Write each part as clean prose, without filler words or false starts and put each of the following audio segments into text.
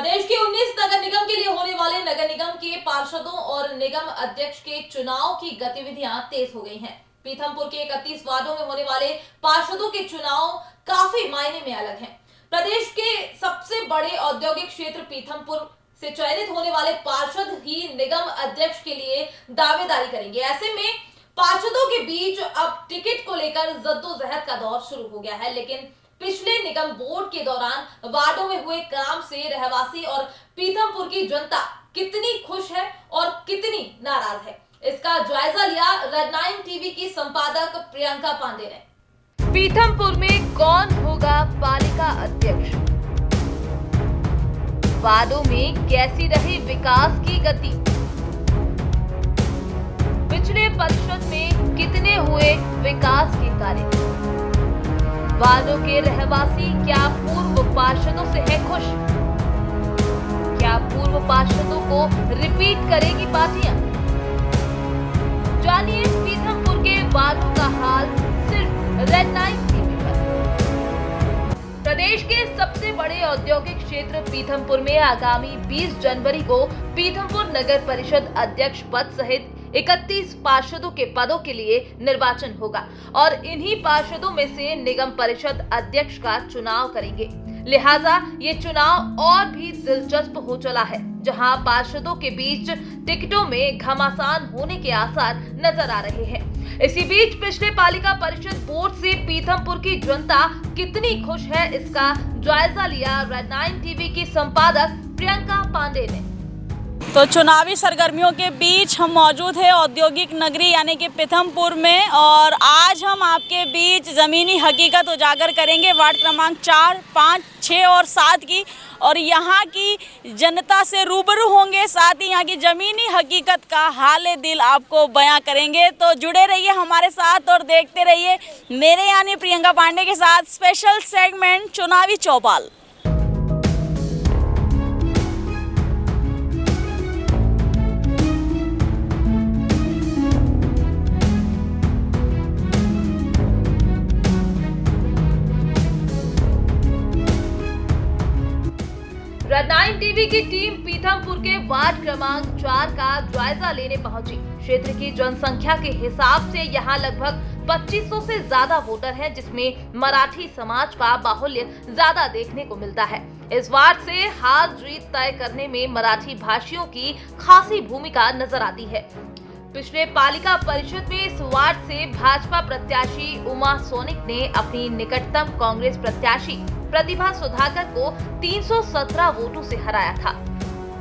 प्रदेश के 19 नगर निगम के लिए होने वाले नगर निगम के पार्षदों और निगम अध्यक्ष के चुनाव की गतिविधियां तेज हो गई हैं। पीथमपुर के 31 वार्डों में होने वाले पार्षदों के चुनाव काफी मायने में अलग हैं। प्रदेश के सबसे बड़े औद्योगिक क्षेत्र पीथमपुर से चयनित होने वाले पार्षद ही निगम अध्यक्ष के लिए दावेदारी करेंगे। ऐसे में पार्षदों के बीच अब टिकट को लेकर जद्दोजहद का दौर शुरू हो गया है। लेकिन पिछले निगम वोट के दौरान वार्डों में हुए काम से रहवासी और पीथमपुर की जनता कितनी खुश है और कितनी नाराज है, इसका जायजा लिया रेड 9 टीवी की संपादक प्रियंका पांडे ने। पीथमपुर में कौन होगा पालिका अध्यक्ष, वार्डों में कैसी रही विकास की गति, पिछले परिषद में कितने हुए विकास के कार्य, वार्डों के रहवासी क्या पूर्व पार्षदों से है खुश, क्या पूर्व पार्षदों को रिपीट करेगी पार्टियां। जानिए पीथमपुर के वार्डों का हाल सिर्फ रेड 9 टीवी पर। प्रदेश के सबसे बड़े औद्योगिक क्षेत्र पीथमपुर में आगामी 20 जनवरी को पीथमपुर नगर परिषद अध्यक्ष पद सहित 31 पार्षदों के पदों के लिए निर्वाचन होगा और इन्हीं पार्षदों में से निगम परिषद अध्यक्ष का चुनाव करेंगे। लिहाजा ये चुनाव और भी दिलचस्प हो चला है, जहां पार्षदों के बीच टिकटों में घमासान होने के आसार नजर आ रहे हैं। इसी बीच पिछले पालिका परिषद वोट से पीथमपुर की जनता कितनी खुश है, इसका जायजा लिया रेड 9 टीवी की संपादक प्रियंका पांडे ने। तो चुनावी सरगर्मियों के बीच हम मौजूद हैं औद्योगिक नगरी यानी कि पीथमपुर में, और आज हम आपके बीच ज़मीनी हकीकत उजागर करेंगे वार्ड क्रमांक 4, 5, 6 और 7 की, और यहाँ की जनता से रूबरू होंगे, साथ ही यहाँ की ज़मीनी हकीकत का हाल दिल आपको बयां करेंगे। तो जुड़े रहिए हमारे साथ और देखते रहिए मेरे यानी प्रियंका पांडे के साथ स्पेशल सेगमेंट चुनावी चौपाल। रेड 9 टीवी की टीम पीथमपुर के वार्ड क्रमांक 4 का जायजा लेने पहुंची। क्षेत्र की जनसंख्या के हिसाब से यहां लगभग 2500 से ज्यादा वोटर हैं, जिसमें मराठी समाज का बाहुल्य ज्यादा देखने को मिलता है। इस वार्ड से हार जीत तय करने में मराठी भाषियों की खासी भूमिका नजर आती है। पिछले पालिका परिषद में इस वार्ड से भाजपा प्रत्याशी उमा सोनिक ने अपनी निकटतम कांग्रेस प्रत्याशी प्रतिभा सुधाकर को 317 वोटों से हराया था।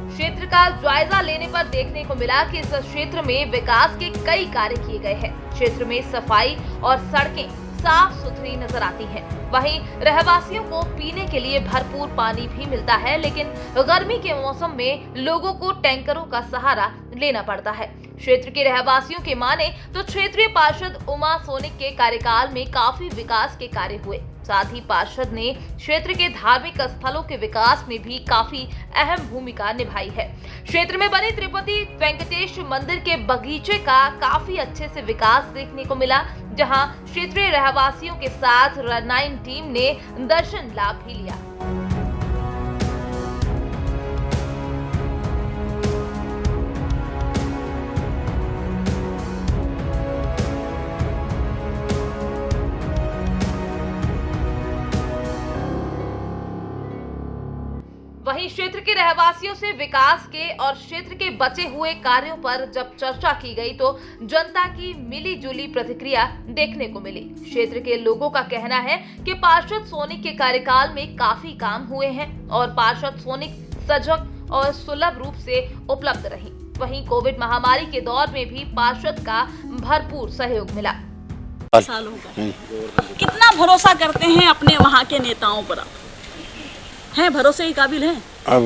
क्षेत्र का जायजा लेने पर देखने को मिला कि इस क्षेत्र में विकास के कई कार्य किए गए हैं। क्षेत्र में सफाई और सड़कें साफ सुथरी नजर आती हैं। वहीं रहवासियों को पीने के लिए भरपूर पानी भी मिलता है, लेकिन गर्मी के मौसम में लोगों को टैंकरों का सहारा लेना पड़ता है। क्षेत्र के रहवासियों के माने तो क्षेत्रीय पार्षद उमा सोनिक के कार्यकाल में काफी विकास के कार्य हुए। साथ ही पार्षद ने क्षेत्र के धार्मिक स्थलों के विकास में भी काफी अहम भूमिका निभाई है। क्षेत्र में बने तिरुपति वेंकटेश मंदिर के बगीचे का काफी अच्छे से विकास देखने को मिला, जहां क्षेत्रीय रहवासियों के साथ रेड 9 टीम ने दर्शन लाभ भी लिया। वहीं क्षेत्र के रहवासियों से विकास के और क्षेत्र के बचे हुए कार्यों पर जब चर्चा की गई तो जनता की मिली-जुली प्रतिक्रिया देखने को मिली। क्षेत्र के लोगों का कहना है कि पार्षद सोनिक के कार्यकाल में काफी काम हुए हैं और पार्षद सोनिक सजग और सुलभ रूप से उपलब्ध रही। वहीं कोविड महामारी के दौर में भी पार्षद का भरपूर सहयोग मिला। साल हो गए, कितना भरोसा करते हैं अपने वहाँ के नेताओं पर आप? हैं भरोसे के काबिल हैं? अब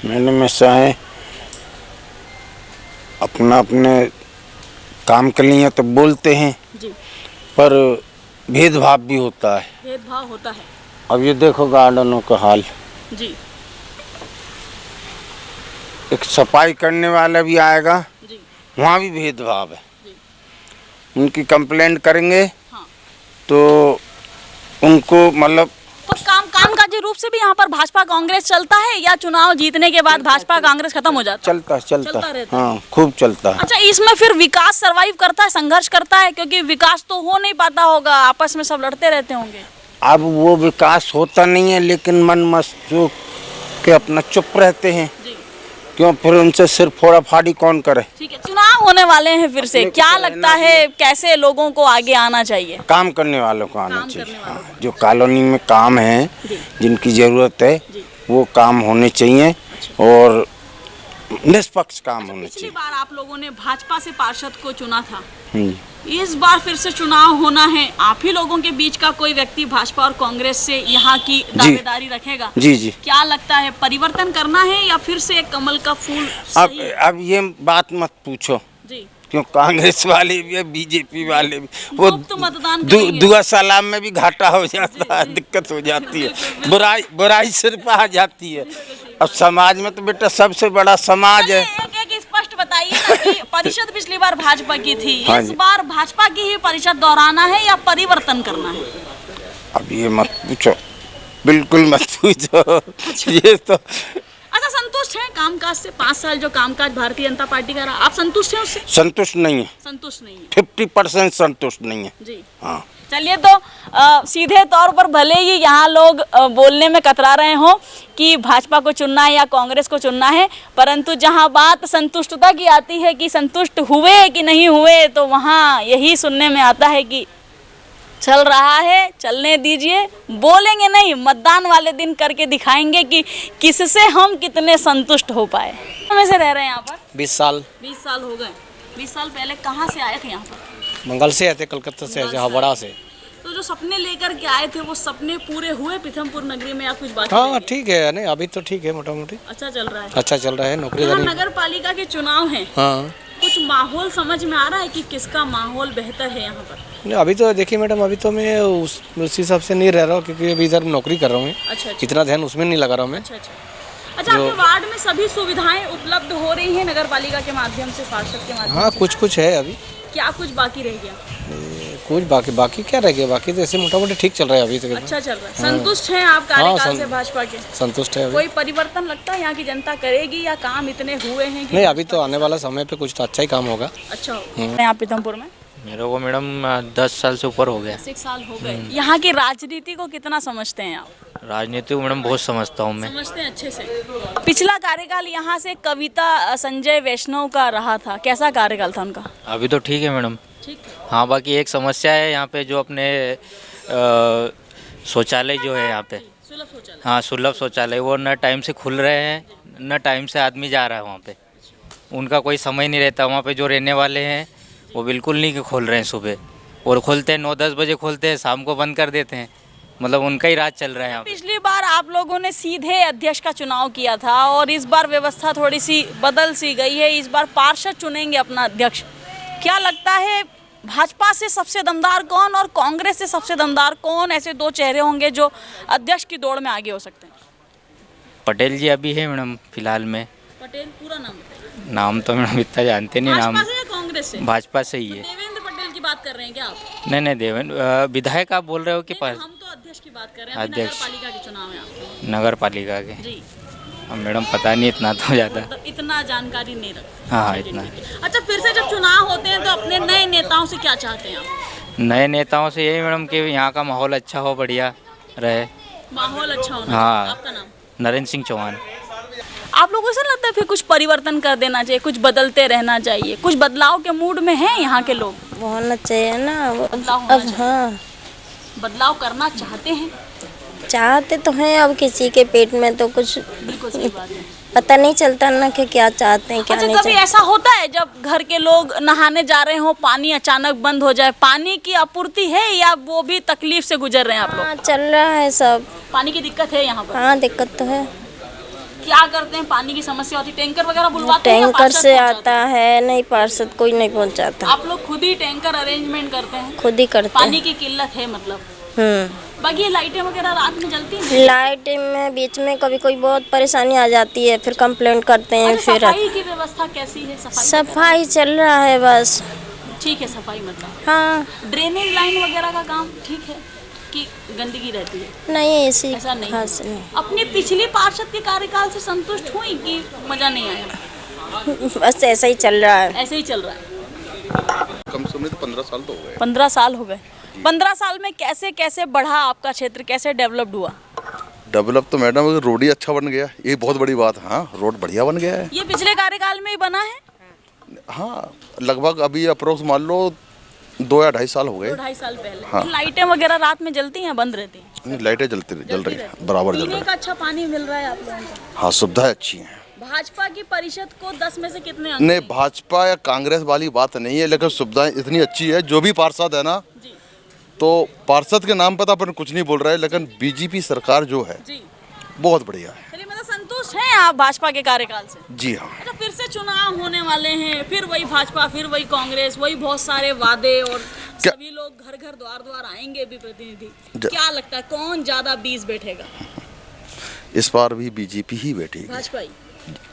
मैंने में चाहे अपने काम के लिए तो बोलते हैं जी, पर भेदभाव भी होता है। भेदभाव होता है। अब ये देखो गार्डनों का हाल जी, एक सफाई करने वाला भी आएगा जी, वहाँ भी भेदभाव है जी। उनकी कंप्लेंट करेंगे हाँ। तो उनको मतलब कुछ काम काज रूप से भी यहाँ पर भाजपा कांग्रेस चलता है या चुनाव जीतने के बाद भाजपा कांग्रेस खत्म हो जाता है? चलता रहता हाँ, खूब चलता है। अच्छा, इसमें फिर विकास सरवाइव करता है, संघर्ष करता है, क्योंकि विकास तो हो नहीं पाता होगा, आपस में सब लड़ते रहते होंगे। अब वो विकास होता नहीं है, लेकिन मन मस्ती के अपना चुप रहते हैं। क्यों फिर उनसे सिर्फ फोड़ा फाड़ी कौन करे? ठीक है, चुनाव होने वाले हैं फिर से, क्या लगता है कैसे लोगों को आगे आना चाहिए? काम करने वालों को आना चाहिए। हाँ, जो कॉलोनी में काम है, जिनकी जरूरत है, वो काम होने चाहिए और निष्पक्ष काम होने पिछली चाहिए। बार आप लोगों ने भाजपा से पार्षद को चुना था, इस बार फिर से चुनाव होना है, आप ही लोगों के बीच का कोई व्यक्ति भाजपा और कांग्रेस से यहाँ की दावेदारी रखेगा? जी जी। क्या लगता है, परिवर्तन करना है या फिर से एक कमल का फूल सही? अब ये बात मत पूछो जी, क्यों कांग्रेस वाले भी है, बीजेपी वाले भी, वो गुप्त मतदान दुआ सलाम में भी घाटा हो जाता है, दिक्कत हो जाती है, बुराई सिर पर आ जाती है। अब समाज में तो बेटा सबसे बड़ा समाज है। एक स्पष्ट बताइए ना कि परिषद पिछली बार भाजपा की थी, हाँ इस बार भाजपा की ही परिषद दोहराना है या परिवर्तन करना है? अब ये मत पूछो, बिल्कुल मत पूछो। ये तो अच्छा, संतुष्ट हैं कामकाज से? 5 साल जो कामकाज भारतीय जनता पार्टी का रहा, आप संतुष्ट हैं उससे? संतुष्ट नहीं है, संतुष्ट नहीं है 50% संतुष्ट नहीं है जी। हाँ। चलिए, तो सीधे तौर पर भले ही यहाँ लोग बोलने में कतरा रहे हो कि भाजपा को चुनना है या कांग्रेस को चुनना है, परंतु जहाँ बात संतुष्टता की आती है कि संतुष्ट हुए कि नहीं हुए, तो वहाँ यही सुनने में आता है कि चल रहा है, चलने दीजिए, बोलेंगे नहीं, मतदान वाले दिन करके दिखाएंगे कि किससे हम कितने संतुष्ट हो पाए। में से रह रहे हैं यहाँ पर 20 साल 20 साल हो गए। 20 साल पहले कहाँ से आए थे यहाँ पर? मंगल से आए थे, कलकत्ता से आए थे, हावड़ा से। तो जो सपने लेकर के आए थे वो सपने पूरे हुए पीथमपुर नगरी में या कुछ बाकी? हाँ ठीक है, नहीं अभी तो ठीक है, मोटा मोटी अच्छा चल रहा है। अच्छा चल रहा है, नौकरी यहाँ धनी। नगर पालिका के चुनाव हैं, हाँ कुछ माहौल समझ में आ रहा है कि किसका माहौल बेहतर है यहाँ पर? नहीं, अभी तो देखिए मैडम, अभी तो मैं उस हिसाब से नहीं रह रहा हूँ, क्योंकि अभी इधर नौकरी कर रहा हूँ मैं। अच्छा अच्छा इतना ध्यान उसमें नहीं लगा रहा हूँ मैं। अच्छा अच्छा। अच्छा, आपके वार्ड में सभी सुविधाएं उपलब्ध हो रही हैं नगर पालिका के माध्यम से, पार्षद के माध्यम हाँ से? कुछ है अभी। क्या कुछ बाकी रह गया? कुछ बाकी क्या रह गया, बाकी तो ऐसे मोटा मोटी ठीक चल रहा है अभी तक। अच्छा चल रहा है। संतुष्ट हैं आप कार्यकाल से भाजपा के? संतुष्ट है अभी। कोई परिवर्तन लगता है यहाँ की जनता करेगी या काम इतने हुए हैं कि? नहीं, अभी तो आने वाला समय पे कुछ तो अच्छा ही काम होगा। अच्छा होगा। यहाँ पीथमपुर में मेरे को मैडम 10 साल से ऊपर हो गया। 6 साल हो गए। यहाँ की राजनीति को कितना समझते हैं आप? राजनीति को मैडम बहुत समझता हूँ मैं। समझते हैं अच्छे से। पिछला कार्यकाल यहाँ से कविता संजय वैष्णव का रहा था, कैसा कार्यकाल था उनका? अभी तो ठीक है मैडम। ठीक है। हाँ, बाकी एक समस्या है यहाँ पे, जो अपने शौचालय जो है यहाँ पे, सुलभ शौचालय। हाँ सुलभ शौचालय, वो न टाइम से खुल रहे हैं, न टाइम से आदमी जा रहा है वहाँ पे। उनका कोई समय नहीं रहता वहाँ पे। जो रहने वाले हैं वो बिल्कुल नहीं खोल रहे हैं सुबह, और खोलते हैं 9-10 बजे खोलते हैं, शाम को बंद कर देते हैं। मतलब उनका ही राज चल रहा है यहाँ पे। पिछली बार आप लोगों ने सीधे अध्यक्ष का चुनाव किया था और इस बार व्यवस्था थोड़ी सी बदल सी गई है, इस बार पार्षद चुनेंगे अपना अध्यक्ष। क्या लगता है, भाजपा से सबसे दमदार कौन और कांग्रेस से सबसे दमदार कौन, ऐसे 2 चेहरे होंगे जो अध्यक्ष की दौड़ में आगे हो सकते हैं? पटेल जी अभी है मैडम फिलहाल में। पटेल पूरा नाम बताइए। नाम तो मैडम इतना जानते नहीं। नाम भाजपा से या कांग्रेस से? भाजपा से ही है। देवेंद्र पटेल की बात कर रहे हैं क्या आप? नहीं देवेंद्र विधायक आप बोल रहे हो कि नहीं, हम तो अध्यक्ष की बात कर रहे हैं। अभी अध्यक्ष। नगर पालिका के चुनाव है आपके। नगर पालिका के? जी। अब मैडम पता नहीं इतना तो ज़्यादा। मतलब इतना जानकारी नहीं रखते। हाँ इतना। अच्छा, फिर से जब चुनाव होते हैं तो अपने नए नेताओं से क्या चाहते हैं आप? नए नेताओं से यही मैडम कि यहाँ का माहौल अच्छा हो, बढ़िया रहे। माहौल अच्छा होना हाँ। चाहिए। आपका नाम? नरेंद्र सिंह चौहान। आप लोगों को ऐसा लगता है फिर कुछ परिवर्तन कर देना चाहिए, कुछ बदलते रहना चाहिए, कुछ बदलाव के मूड में हैं यहाँ के लोग? होना चाहिए ना बदलाव होना अब। चाहिए। हाँ, बदलाव करना चाहते हैं? चाहते तो हैं, अब किसी के पेट में तो कुछ बिल्कुल सही बात है। पता नहीं चलता ना कि क्या चाहते हैं क्या अच्छा, नहीं कभी चाहते। ऐसा होता है जब घर के लोग नहाने जा रहे हो, पानी अचानक बंद हो जाए, पानी की आपूर्ति है या वो भी तकलीफ से गुजर रहे हैं आप लोग? हाँ, चल रहा है सब। पानी की दिक्कत है यहाँ पर? हाँ, दिक्कत तो है। क्या करते हैं, पानी की समस्या होती है, टैंकर वगैरह बुलवाते हैं या टैंकर पार्षद से पहुंचाते आता है, नहीं पार्षद कोई नहीं पहुंचाता, हैं? आप लोग खुद ही टैंकर अरेंजमेंट करते हैं? खुद ही करते पानी हैं। की किल्लत है मतलब? हम्म। ये लाइटें वगैरह रात में जलती हैं? लाइट में बीच में कभी कोई बहुत परेशानी आ जाती है, फिर कंप्लेंट करते हैं। अच्छा, फिर सफाई की व्यवस्था कैसी है? सफाई चल रहा है बस। ठीक है, सफाई मतलब। हाँ, ड्रेनेज लाइन वगैरह का काम ठीक है कि गंदगी रहती है? नहीं ऐसी ऐसा नहीं खास नहीं। अपने पिछले पार्षद के कार्यकाल से संतुष्ट हुई कि मजा नहीं आया? बस ऐसा ही चल रहा है। ऐसे ही चल रहा है। कम से कम 15 साल तो हो गए। 15 साल हो गए। 15 साल में कैसे कैसे बढ़ा आपका क्षेत्र, कैसे डेवलप्ड हुआ? डेवलप तो मैडम रोड ही अच्छा बन गया, ये बहुत बड़ी बात है। हाँ, रोड बढ़िया बन गया है। ये पिछले कार्यकाल में ही बना है? हाँ, लगभग अभी अप्रोक्स मान लो 2 या 2.5 साल हो गए। 2.5 साल पहले। हाँ। लाइटें वगैरह रात में जलती हैं, बंद रहती हैं? नहीं, लाइटें जल रही है, बराबर जल पीने रही का है। अच्छा पानी मिल रहा है आप लोगों को? हाँ, सुविधाएं अच्छी हैं। भाजपा की परिषद को 10 में से कितने अंक नहीं, देंगे? भाजपा या कांग्रेस वाली बात नहीं है, लेकिन सुविधाएं इतनी अच्छी है। जो भी पार्षद है ना, जी तो पार्षद के नाम पर तो अपन कुछ नहीं बोल रहे हैं, लेकिन बीजेपी सरकार जो है जी। बहुत बढ़िया है। चलिए, मतलब संतुष्ट हैं आप भाजपा के कार्यकाल से? जी हाँ। अच्छा, फिर से चुनाव होने वाले हैं, फिर वही भाजपा, फिर वही कांग्रेस, वही बहुत सारे वादे, और क्या- सभी लोग घर घर द्वार द्वार आएंगे भी प्रतिनिधि। ज- क्या लगता है कौन ज्यादा 20 बैठेगा? इस बार भी बीजेपी ही बैठेगी, भाजपा ही?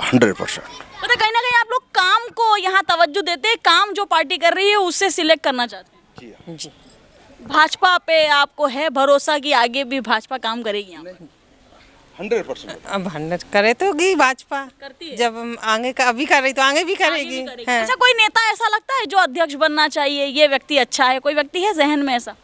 100%। मतलब कहीं ना कहीं आप लोग काम को यहाँ तवज्जो देते हैं, काम जो पार्टी कर रही है उससे सिलेक्ट करना चाहते हैं? जी। भाजपा पे आपको है भरोसा कि आगे भी भाजपा काम करेगी यहाँ पर? 100%। अब 100 करे तो गी भाजपा करती है? जब हम आगे का अभी कर रही तो आगे भी आगे करेगी। भी करेगी। हाँ। अच्छा, कोई नेता ऐसा लगता है जो अध्यक्ष बनना चाहिए, ये व्यक्ति अच्छा है, कोई व्यक्ति है जहन में ऐसा?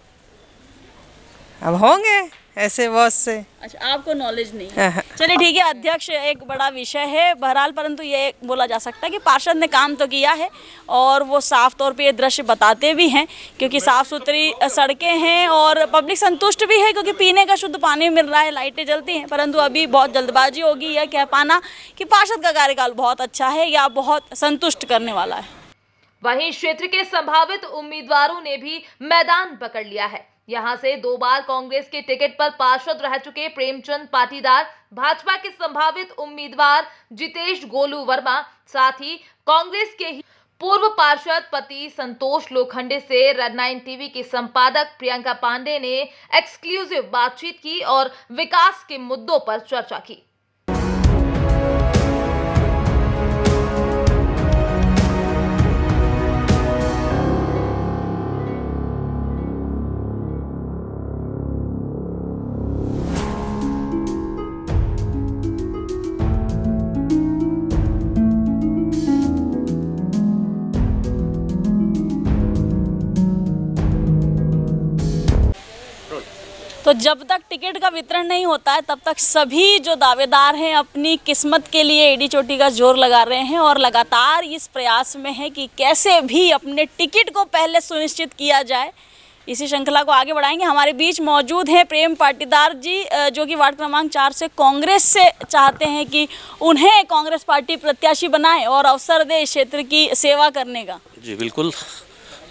अब होंगे ऐसे बहुत से। अच्छा, आपको नॉलेज नहीं हाँ। है। चलिए ठीक है, अध्यक्ष एक बड़ा विषय है बहरहाल, परंतु ये बोला जा सकता है कि पार्षद ने काम तो किया है और वो साफ तौर पे ये दृश्य बताते भी हैं, क्योंकि साफ सुथरी सड़कें हैं और पब्लिक संतुष्ट भी है क्योंकि पीने का शुद्ध पानी मिल रहा है, लाइटें जलती हैं। परंतु अभी बहुत जल्दबाजी होगी यह कह पाना कि पार्षद का कार्यकाल बहुत अच्छा है या बहुत संतुष्ट करने वाला है। वहीं क्षेत्र के संभावित उम्मीदवारों ने भी मैदान पकड़ लिया है। यहां से 2 बार कांग्रेस के टिकट पर पार्षद रह चुके प्रेमचंद पाटीदार, भाजपा के संभावित उम्मीदवार जितेश गोलू वर्मा, साथ ही कांग्रेस के ही पूर्व पार्षद पति संतोष लोखंडे से रेड 9 टीवी की संपादक प्रियंका पांडे ने एक्सक्लूसिव बातचीत की और विकास के मुद्दों पर चर्चा की। तो जब तक टिकट का वितरण नहीं होता है तब तक सभी जो दावेदार हैं अपनी किस्मत के लिए एड़ी चोटी का जोर लगा रहे हैं और लगातार इस प्रयास में है कि कैसे भी अपने टिकट को पहले सुनिश्चित किया जाए। इसी श्रृंखला को आगे बढ़ाएंगे। हमारे बीच मौजूद हैं प्रेम पाटीदार जी, जो कि वार्ड क्रमांक 4 से कांग्रेस से चाहते हैं कि उन्हें कांग्रेस पार्टी प्रत्याशी बनाए और अवसर दे इस क्षेत्र की सेवा करने का। जी बिल्कुल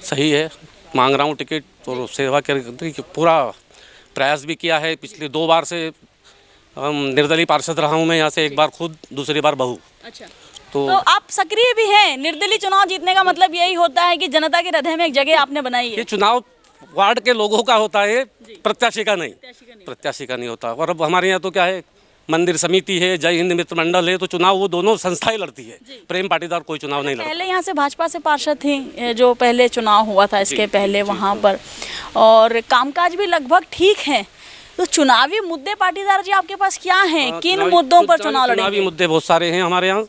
सही है, मांग रहा हूँ टिकट और सेवा करने की पूरा प्रयास भी किया है। पिछले 2 बार से निर्दलीय पार्षद रहा हूँ मैं यहाँ से, एक बार खुद, दूसरी बार बहू। अच्छा, तो आप सक्रिय भी हैं। निर्दलीय चुनाव जीतने का मतलब यही होता है कि जनता के हृदय में एक जगह आपने बनाई है। ये चुनाव वार्ड के लोगों का होता है, प्रत्याशी का नहीं, प्रत्याशी का नहीं होता। और अब हमारे यहाँ तो क्या है, मंदिर समिति है, जय हिंद मित्र मंडल है, तो चुनाव वो दोनों संस्थाएं लड़ती है। प्रेम पाटीदार कोई चुनाव नहीं लड़ता। पहले यहाँ से भाजपा से पार्षद थी, जो पहले चुनाव हुआ था इसके पहले वहाँ पर, और कामकाज भी लगभग ठीक है। तो चुनावी मुद्दे पाटीदार जी आपके पास क्या हैं? किन मुद्दों पर चुनाव लड़ेंगे? चुनावी मुद्दे बहुत सारे हैं हमारे यहाँ।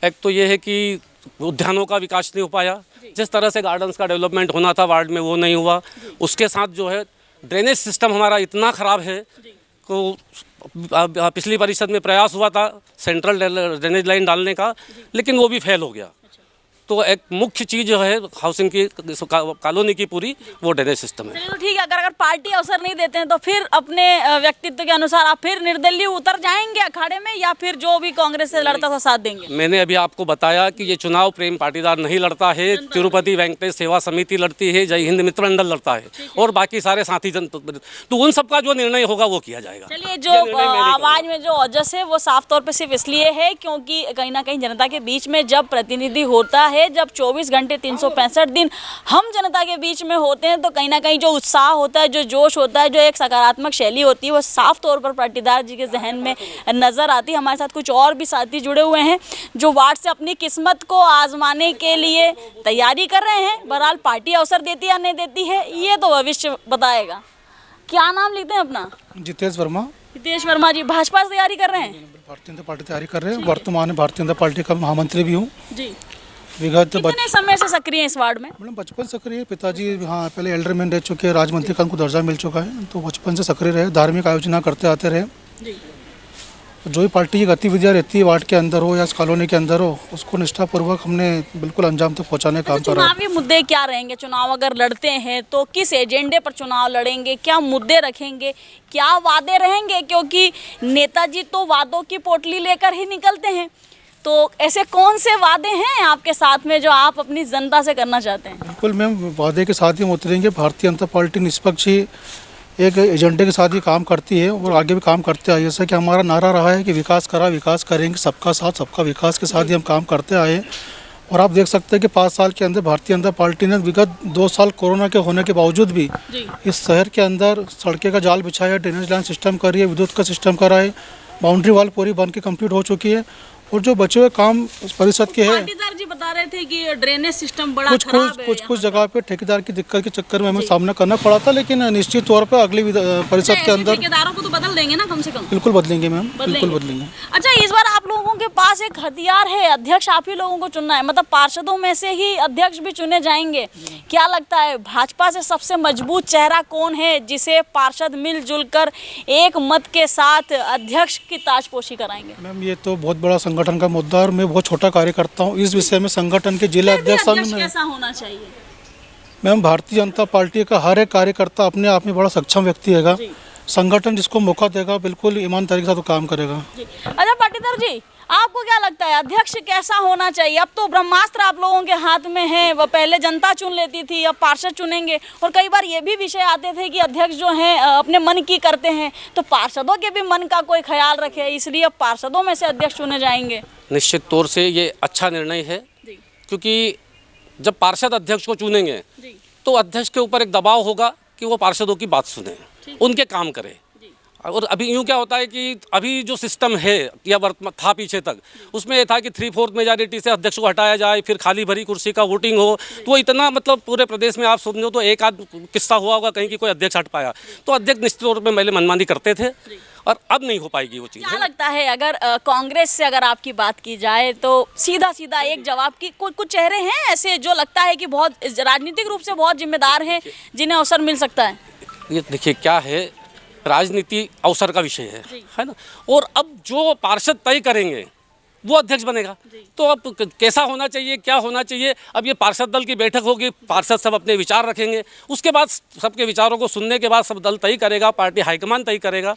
एक तो ये है कि उद्यानों का विकास नहीं हो पाया, जिस तरह से गार्डन्स का डेवलपमेंट होना था वार्ड में वो नहीं हुआ। उसके साथ जो है ड्रेनेज सिस्टम हमारा इतना ख़राब है को पिछली परिषद में प्रयास हुआ था सेंट्रल ड्रेनेज लाइन डालने का, लेकिन वो भी फेल हो गया। तो एक मुख्य चीज़ जो है हाउसिंग की कॉलोनी की पूरी, वो ड्रेनेज सिस्टम है। तो ठीक है, अगर पार्टी अवसर नहीं देते हैं तो फिर अपने व्यक्तित्व के अनुसार आप फिर निर्दलीय उतर जाएंगे अखाड़े में, या फिर जो भी कांग्रेस से लड़ता था साथ देंगे? मैंने अभी आपको बताया कि ये चुनाव प्रेम पाटीदार नहीं लड़ता है, तिरुपति वेंकटेश सेवा समिति लड़ती है, जय हिंद मित्र मंडल लड़ता है, और बाकी सारे साथी जन। तो उन सबका जो निर्णय होगा वो किया जाएगा। चलिए, जो आवाज में जो ओजस है वो साफ तौर पे सिर्फ इसलिए है क्योंकि कहीं ना कहीं जनता के बीच में जब प्रतिनिधि होता है, जब 24 घंटे 365 दिन हम जनता के बीच में होते हैं, तो कहीं ना कहीं जो उत्साह होता है, जो जोश होता है, जो एक सकारात्मक शैली होती है, वो साफ तौर पर पाटीदार जी के जहन में नज़र आती है। हमारे साथ कुछ और भी साथी जुड़े हुए हैं जो वार्ड से अपनी किस्मत को आजमाने के लिए तैयारी कर रहे हैं। बहरहाल पार्टी अवसर देती है या नहीं देती है, ये तो भविष्य बताएगा। क्या नाम लिखते हैं अपना? जितेश वर्मा, हितेश वर्मा जी भाजपा से तैयारी कर रहे हैं? भारतीय जनता पार्टी तैयारी कर रहे हैं। वर्तमान में भारतीय जनता पार्टी का महामंत्री भी हूँ। जी। विगत कितने समय से सक्रिय हैं इस वार्ड में? मैडम बचपन से सक्रिय, पिताजी हाँ पहले एल्डरमैन रह चुके हैं, राज्य का उनको दर्जा मिल चुका है, तो बचपन से सक्रिय रहे, धार्मिक आयोजना करते आते रहे। जी। जो भी पार्टी की गतिविधियाँ रहती है वार्ड के अंदर हो या कॉलोनी के अंदर हो, उसको निष्ठापूर्वक हमने बिल्कुल अंजाम तक पहुँचाने का काम कर रहे हैं। चुनावी मुद्दे क्या रहेंगे? चुनाव अगर लड़ते हैं तो किस एजेंडे पर चुनाव लड़ेंगे? क्या मुद्दे रखेंगे? क्या वादे रहेंगे? क्योंकि नेताजी तो वादों की पोटली लेकर ही निकलते हैं, तो ऐसे कौन से वादे हैं आपके साथ में जो आप अपनी जनता से करना चाहते हैं? बिल्कुल मैम, वादे के साथ ही हम उतरेंगे। भारतीय जनता पार्टी निष्पक्ष ही एक एजेंडे के साथ ही काम करती है और आगे भी काम करते आए। जैसा कि हमारा नारा रहा है कि विकास करा विकास करेंगे, सबका साथ सबका विकास के साथ ही हम काम करते आए। और आप देख सकते हैं कि 5 साल के अंदर भारतीय जनता पार्टी ने विगत 2 साल कोरोना के होने के बावजूद भी इस शहर के अंदर सड़कें का जाल बिछाया, ड्रेनेज लाइन सिस्टम करी है, विद्युत का सिस्टम करा है, बाउंड्री वॉल पूरी बन के कंप्लीट हो चुकी है। और जो बचे हुए काम परिषद के हैं, पाटीदार जी बता रहे थे कि ड्रेनेज सिस्टम बड़ा कुछ खराब है। कुछ जगह पे ठेकेदार की दिक्कत के चक्कर में हमें सामना करना पड़ा था, लेकिन निश्चित तौर पे अगली परिषद के अंदर ठेकेदारों को तो बदल देंगे ना कम से कम? बिल्कुल बदलेंगे मैम, बिल्कुल बदलेंगे। अच्छा, इस बार आप लोगों के पास एक हथियार है, अध्यक्ष आप ही लोगों को चुनना है, मतलब पार्षदों में से ही अध्यक्ष भी चुने जाएंगे। क्या लगता है भाजपा से सबसे मजबूत चेहरा कौन है जिसे पार्षद मिलजुल कर एक मत के साथ अध्यक्ष की ताजपोशी कराएंगे? मैम ये तो बहुत बड़ा संगठन का मुद्दा है और मैं बहुत छोटा कार्यकर्ता हूँ इस विषय में। संगठन के जिला अध्यक्ष कैसा होना चाहिए? मैम भारतीय जनता पार्टी का हर एक कार्यकर्ता अपने आप में बड़ा सक्षम व्यक्ति है। संगठन जिसको मौका देगा बिल्कुल ईमानदारी के साथ वो काम करेगा। अच्छा पाटीदार जी, आपको क्या लगता है अध्यक्ष कैसा होना चाहिए? अब तो ब्रह्मास्त्र आप लोगों के हाथ में है, वह पहले जनता चुन लेती थी, अब पार्षद चुनेंगे। और कई बार ये भी विषय आते थे कि अध्यक्ष जो हैं अपने मन की करते हैं, तो पार्षदों के भी मन का कोई ख्याल रखे, इसलिए अब पार्षदों में से अध्यक्ष चुने जाएंगे। निश्चित तौर से ये अच्छा निर्णय है, क्योंकि जब पार्षद अध्यक्ष को चुनेंगे तो अध्यक्ष के ऊपर एक दबाव होगा कि वो पार्षदों की बात सुने, उनके काम करें। और अभी यूँ क्या होता है कि अभी जो सिस्टम है या वर्तमान था पीछे तक, उसमें ये था कि 3/4 मेजॉरिटी से अध्यक्ष को हटाया जाए, फिर खाली भरी कुर्सी का वोटिंग हो। तो वो इतना मतलब पूरे प्रदेश में आप समझो तो एक आध किस्सा हुआ होगा कहीं कि कोई अध्यक्ष हट पाया। तो अध्यक्ष निश्चित तौर पर पहले मनमानी करते थे और अब नहीं हो पाएगी वो चीज़। क्या लगता है अगर कांग्रेस से अगर आपकी बात की जाए तो सीधा सीधा एक जवाब की कुछ चेहरे हैं ऐसे जो लगता है कि बहुत राजनीतिक रूप से बहुत जिम्मेदार हैं, जिन्हें अवसर मिल सकता है? ये देखिए क्या है, राजनीति अवसर का विषय है ना। और अब जो पार्षद तय करेंगे वो अध्यक्ष बनेगा। तो अब कैसा होना चाहिए, क्या होना चाहिए, अब ये पार्षद दल की बैठक होगी, पार्षद सब अपने विचार रखेंगे, उसके बाद सबके विचारों को सुनने के बाद सब दल तय करेगा, पार्टी हाईकमान तय करेगा,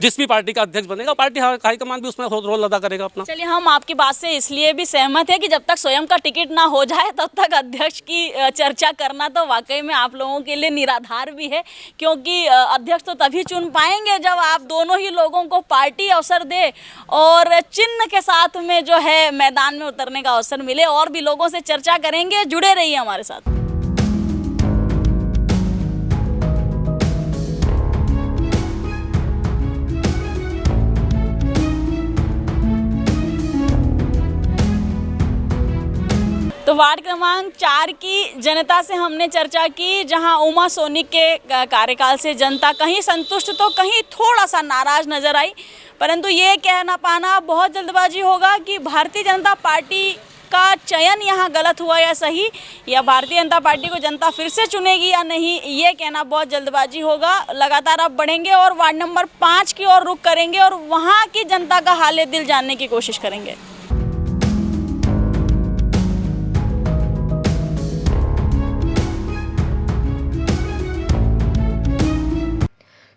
जिस भी पार्टी का अध्यक्ष बनेगा पार्टी हाईकमान भी उसमें रोल अदा करेगा अपना। चलिए, हम आपकी बात से इसलिए भी सहमत है कि जब तक स्वयं का टिकट ना हो जाए तब तक अध्यक्ष की चर्चा करना तो वाकई में आप लोगों के लिए निराधार भी है, क्योंकि अध्यक्ष तो तभी चुन पाएंगे जब आप दोनों ही लोगों को पार्टी अवसर दे और चिन्ह के साथ में जो है मैदान में उतरने का अवसर मिले। और भी लोगों से चर्चा करेंगे, जुड़े रहिए हमारे साथ। तो वार्ड क्रमांक 4 की जनता से हमने चर्चा की, जहां उमा सोनी के कार्यकाल से जनता कहीं संतुष्ट तो कहीं थोड़ा सा नाराज नजर आई, परंतु ये कहना पाना बहुत जल्दबाजी होगा कि भारतीय जनता पार्टी का चयन यहाँ गलत हुआ या सही, या भारतीय जनता पार्टी को जनता फिर से चुनेगी या नहीं, ये कहना बहुत जल्दबाजी होगा। लगातार अब बढ़ेंगे और वार्ड नंबर 5 की ओर रुख करेंगे और वहाँ की जनता का हाले दिल जानने की कोशिश करेंगे।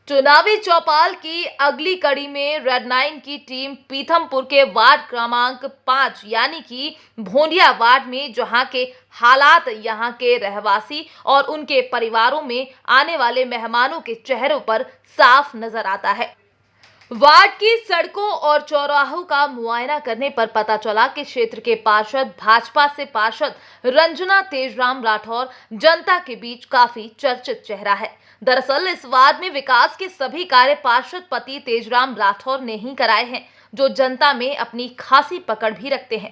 चुनावी चौपाल की अगली कड़ी में रेड 9 की टीम पीथमपुर के वार्ड क्रमांक 5 यानी कि भोंडिया वार्ड में, जहां के हालात यहां के रहवासी और उनके परिवारों में आने वाले मेहमानों के चेहरों पर साफ नजर आता है। वार्ड की सड़कों और चौराहों का मुआयना करने पर पता चला कि क्षेत्र के पार्षद भाजपा से पार्षद रंजना तेजराम राठौर जनता के बीच काफी चर्चित चेहरा है। दरअसल इस वार्ड में विकास के सभी कार्य पार्षद पति तेजराम राठौर ने ही कराए हैं, जो जनता में अपनी खासी पकड़ भी रखते हैं।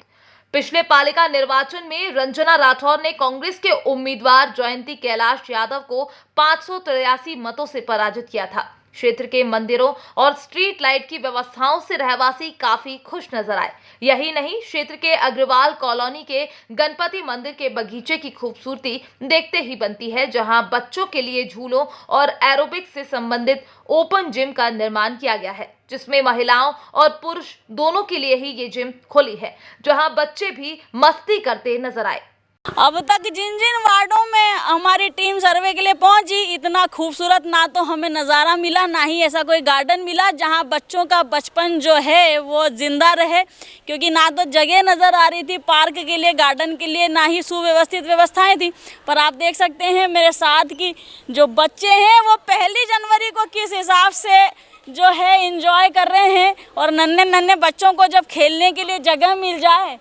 पिछले पालिका निर्वाचन में रंजना राठौर ने कांग्रेस के उम्मीदवार जयंती कैलाश यादव को 583 मतों से पराजित किया था। क्षेत्र के मंदिरों और स्ट्रीट लाइट की व्यवस्थाओं से रहवासी काफी खुश नजर आए। यही नहीं, क्षेत्र के अग्रवाल कॉलोनी के गणपति मंदिर के बगीचे की खूबसूरती देखते ही बनती है, जहां बच्चों के लिए झूलों और एरोबिक्स से संबंधित ओपन जिम का निर्माण किया गया है, जिसमें महिलाओं और पुरुष दोनों के लिए ही ये जिम खुली है, जहां बच्चे भी मस्ती करते नजर आए। अब तक जिन जिन वार्डों में हमारी टीम सर्वे के लिए पहुंची, इतना खूबसूरत ना तो हमें नज़ारा मिला, ना ही ऐसा कोई गार्डन मिला जहां बच्चों का बचपन जो है वो जिंदा रहे, क्योंकि ना तो जगह नज़र आ रही थी पार्क के लिए, गार्डन के लिए, ना ही सुव्यवस्थित व्यवस्थाएं थी। पर आप देख सकते हैं मेरे साथ की जो बच्चे हैं वो 1 जनवरी को किस हिसाब से जो है एंजॉय कर रहे हैं, और नन्हे नन्हे बच्चों को जब खेलने के लिए जगह मिल जाए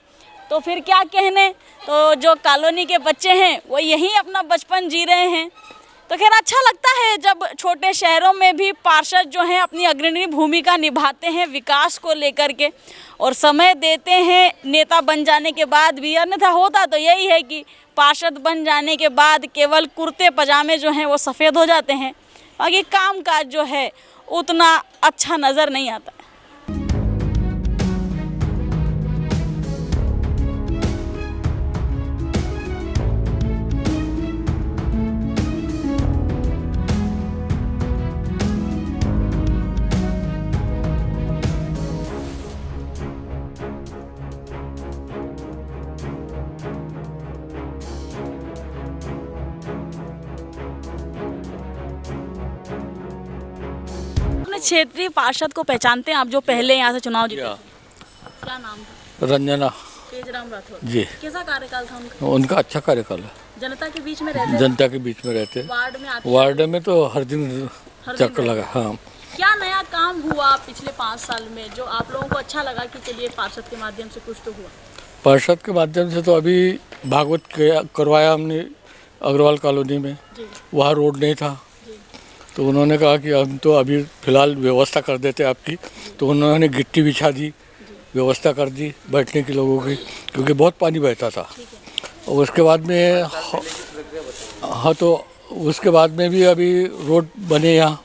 तो फिर क्या कहने। तो जो कॉलोनी के बच्चे हैं वो यहीं अपना बचपन जी रहे हैं। तो खैर अच्छा लगता है जब छोटे शहरों में भी पार्षद जो हैं अपनी अग्रणी भूमिका निभाते हैं विकास को लेकर के, और समय देते हैं नेता बन जाने के बाद भी। अन्यथा होता तो यही है कि पार्षद बन जाने के बाद केवल कुर्ते पजामे जो हैं वो सफ़ेद हो जाते हैं, बाकी काम काज जो है उतना अच्छा नज़र नहीं आता। क्षेत्रीय पार्षद को पहचानते हैं आप, जो पहले यहाँ से चुनाव जीते? क्या नाम था? रंजना तेजराम राठौर जी। कैसा कार्यकाल था उनका? उनका अच्छा कार्यकाल है। जनता के बीच में रहते? जनता के बीच में रहते। वार्ड में आते? वार्ड में तो हर दिन चक्कर लगा। हाँ, क्या नया काम हुआ पिछले 5 साल में जो आप लोगों को अच्छा लगा कि चलिए पार्षद के माध्यम से कुछ तो हुआ? पार्षद के माध्यम से तो अभी भागवत करवाया हमने अग्रवाल कॉलोनी में, वहाँ रोड नहीं था, तो उन्होंने कहा कि हम तो अभी फ़िलहाल व्यवस्था कर देते आपकी, तो उन्होंने गिट्टी बिछा दी, व्यवस्था कर दी बैठने के लोगों की, क्योंकि बहुत पानी बहता था। और उसके बाद में हाँ, तो उसके बाद में भी अभी रोड बने यहाँ।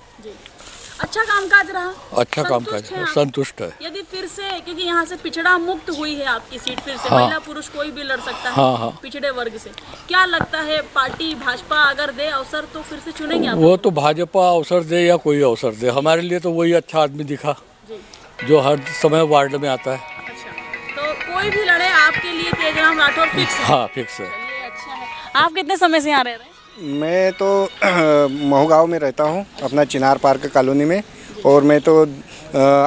अच्छा कामकाज रहा? अच्छा कामकाज, संतुष्ट है। यदि फिर से, क्योंकि यहाँ से पिछड़ा मुक्त हुई है आपकी सीट, फिर से हाँ, महिला पुरुष कोई भी लड़ सकता है। हाँ, हाँ। पिछड़े वर्ग से क्या लगता है, पार्टी भाजपा अगर दे अवसर तो फिर से चुनेंगे आप? वो तो भाजपा अवसर दे या कोई अवसर दे, हमारे लिए तो वही अच्छा आदमी दिखा जो हर समय वार्ड में आता है। अच्छा, तो कोई भी लड़े आपके लिए तेजराम राठौर फिक्स है? हाँ, फिक्स है। अच्छा है। आप कितने समय से यहाँ रह रहे हैं? मैं तो महू गाँव में रहता हूँ, अपना चिनार पार्क कॉलोनी में, और मैं तो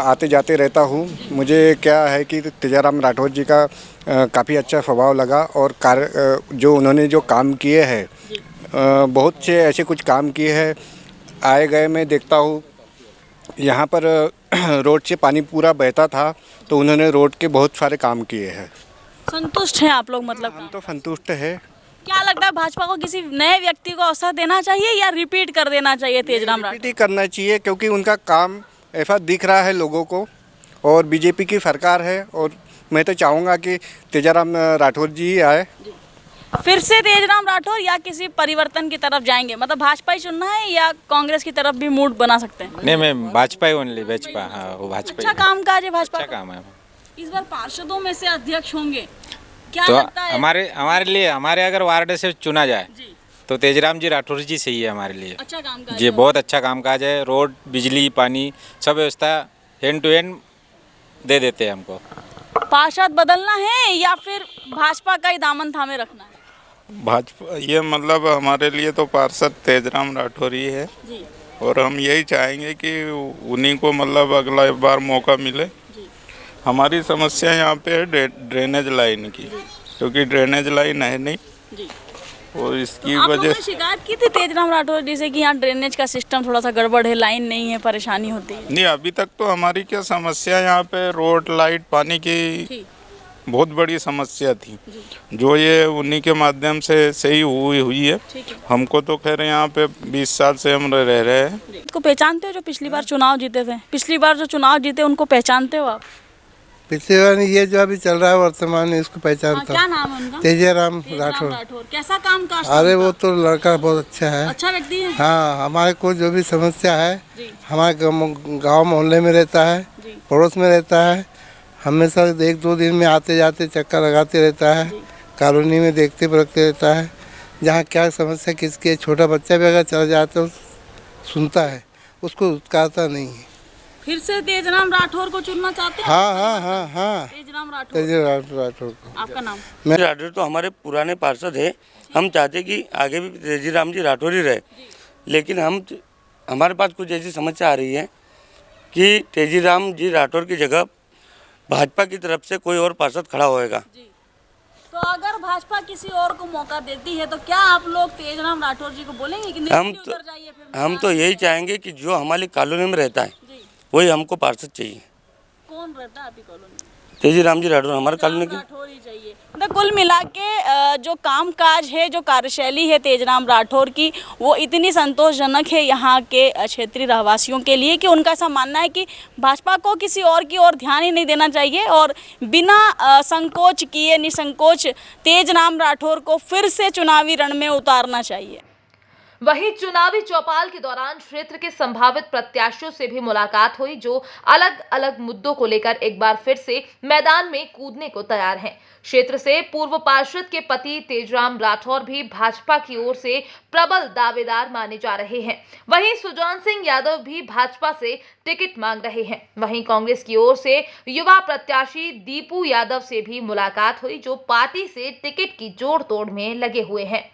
आते जाते रहता हूँ। मुझे क्या है कि तेजाराम राठौर जी का काफ़ी अच्छा स्वभाव लगा, और जो उन्होंने जो काम किए हैं, बहुत से ऐसे कुछ काम किए हैं। आए गए मैं देखता हूँ यहाँ पर रोड से पानी पूरा बहता था, तो उन्होंने रोड के बहुत सारे काम किए हैं। संतुष्ट हैं आप लोग? मतलब हम तो संतुष्ट है। क्या लगता है भाजपा को किसी नए व्यक्ति को अवसर देना चाहिए या रिपीट कर देना चाहिए तेजराम राठौर? रिपीट ही करना चाहिए, क्योंकि उनका काम ऐसा दिख रहा है लोगों को, और बीजेपी की सरकार है, और मैं तो चाहूँगा कि तेजाराम राठौर जी ही आए। फिर से तेजराम राठौर या किसी परिवर्तन की तरफ जाएंगे? मतलब भाजपा ही चुनना है या कांग्रेस की तरफ भी मूड बना सकते हैं? नहीं, मैं भाजपा ही ओनली, भाजपा। हाँ, वो भाजपा। अच्छा काम काज है भाजपा? अच्छा काम है। इस बार पार्षदों में से अध्यक्ष होंगे, क्या तो लगता है? हमारे लिए, हमारे अगर वार्ड से चुना जाए तो तेजराम जी राठौर जी सही है हमारे लिए। अच्छा काम काज जी, बहुत अच्छा कामकाज है। रोड, बिजली, पानी, सब व्यवस्था हैंड टू हैंड दे देते हैं हमको। पार्षद बदलना है या फिर भाजपा का ही दामन थामे रखना है? भाजपा, ये मतलब हमारे लिए तो पार्षद तेजराम राठौर ही है जी। और हम यही चाहेंगे कि उन्हीं को मतलब अगला बार मौका मिले। हमारी समस्या यहाँ पे है ड्रेनेज लाइन की, क्योंकि ड्रेनेज लाइन है नहीं जी। और इसकी आप लोगों वजह ने शिकायत की थी तेजराम राठौर जी से कि यहाँ ड्रेनेज का सिस्टम थोड़ा सा गड़बड़ है, लाइन नहीं है, परेशानी होती है? नहीं, अभी तक तो हमारी क्या समस्या यहाँ पे रोड, लाइट, पानी की बहुत बड़ी समस्या थी, जो ये उन्हीं के माध्यम से सही हुई है। हमको तो खैर यहाँ पे 20 साल से हम रह रहे हैं। को पहचानते हो जो पिछली बार चुनाव जीते थे? पिछली बार जो चुनाव जीते उनको पहचानते हो आप? पिछले बार ये जो अभी चल रहा है वर्तमान में इसको पहचानता क्या नाम है उनका? तेजाराम राठौर। कैसा काम काज? अरे वो तो लड़का बहुत अच्छा है, अच्छा व्यक्ति है। हाँ, हमारे को जो भी समस्या है हमारे गांव मोहल्ले में रहता है, पड़ोस में रहता है, हमेशा 1-2 दिन में आते जाते चक्कर लगाते रहता है, कॉलोनी में देखते परखते रहता है, जहाँ क्या समस्या किसकी, छोटा बच्चा भी अगर चला जाए तो सुनता है, उसको उत्कारता नहीं है। फिर से तेजराम राठौर को चुनना चाहते हैं? हाँ। तेजराम राठौर को। आपका नाम? राठौर तो हमारे पुराने पार्षद है, हम चाहते कि आगे भी तेजीराम जी राठौर ही रहे, लेकिन हमारे पास कुछ ऐसी समस्या आ रही है कि तेजीराम जी राठौर की जगह भाजपा की तरफ से कोई और पार्षद खड़ा होएगा। तो अगर भाजपा किसी और को मौका देती है तो क्या आप लोग तेजराम राठौर जी को बोलेंगे कि हम तो यही चाहेंगे कि जो हमारी कॉलोनी में रहता है वही हमको पार्षद चाहिए। कौन रहता है आपकी कॉलोनी में? तेजीराम जी राठौर हमारे कॉलोनी की। राठौर ही चाहिए। तो कुल मिला के जो कामकाज है, जो कार्यशैली है तेजराम राठौर की, वो इतनी संतोषजनक है यहाँ के क्षेत्रीय रहवासियों के लिए कि उनका ऐसा मानना है कि भाजपा को किसी और की ओर ध्यान ही नहीं देना चाहिए और बिना संकोच किए निसंकोच तेजराम राठौर को फिर से चुनावी रण में उतारना चाहिए। वहीं चुनावी चौपाल के दौरान क्षेत्र के संभावित प्रत्याशियों से भी मुलाकात हुई, जो अलग अलग मुद्दों को लेकर एक बार फिर से मैदान में कूदने को तैयार हैं। क्षेत्र से पूर्व पार्षद के पति तेजराम राठौर भी भाजपा की ओर से प्रबल दावेदार माने जा रहे हैं। वहीं सुजान सिंह यादव भी भाजपा से टिकट मांग रहे हैं। वहीं कांग्रेस की ओर से युवा प्रत्याशी दीपू यादव से भी मुलाकात हुई, जो पार्टी से टिकट की जोड़ तोड़ में लगे हुए हैं।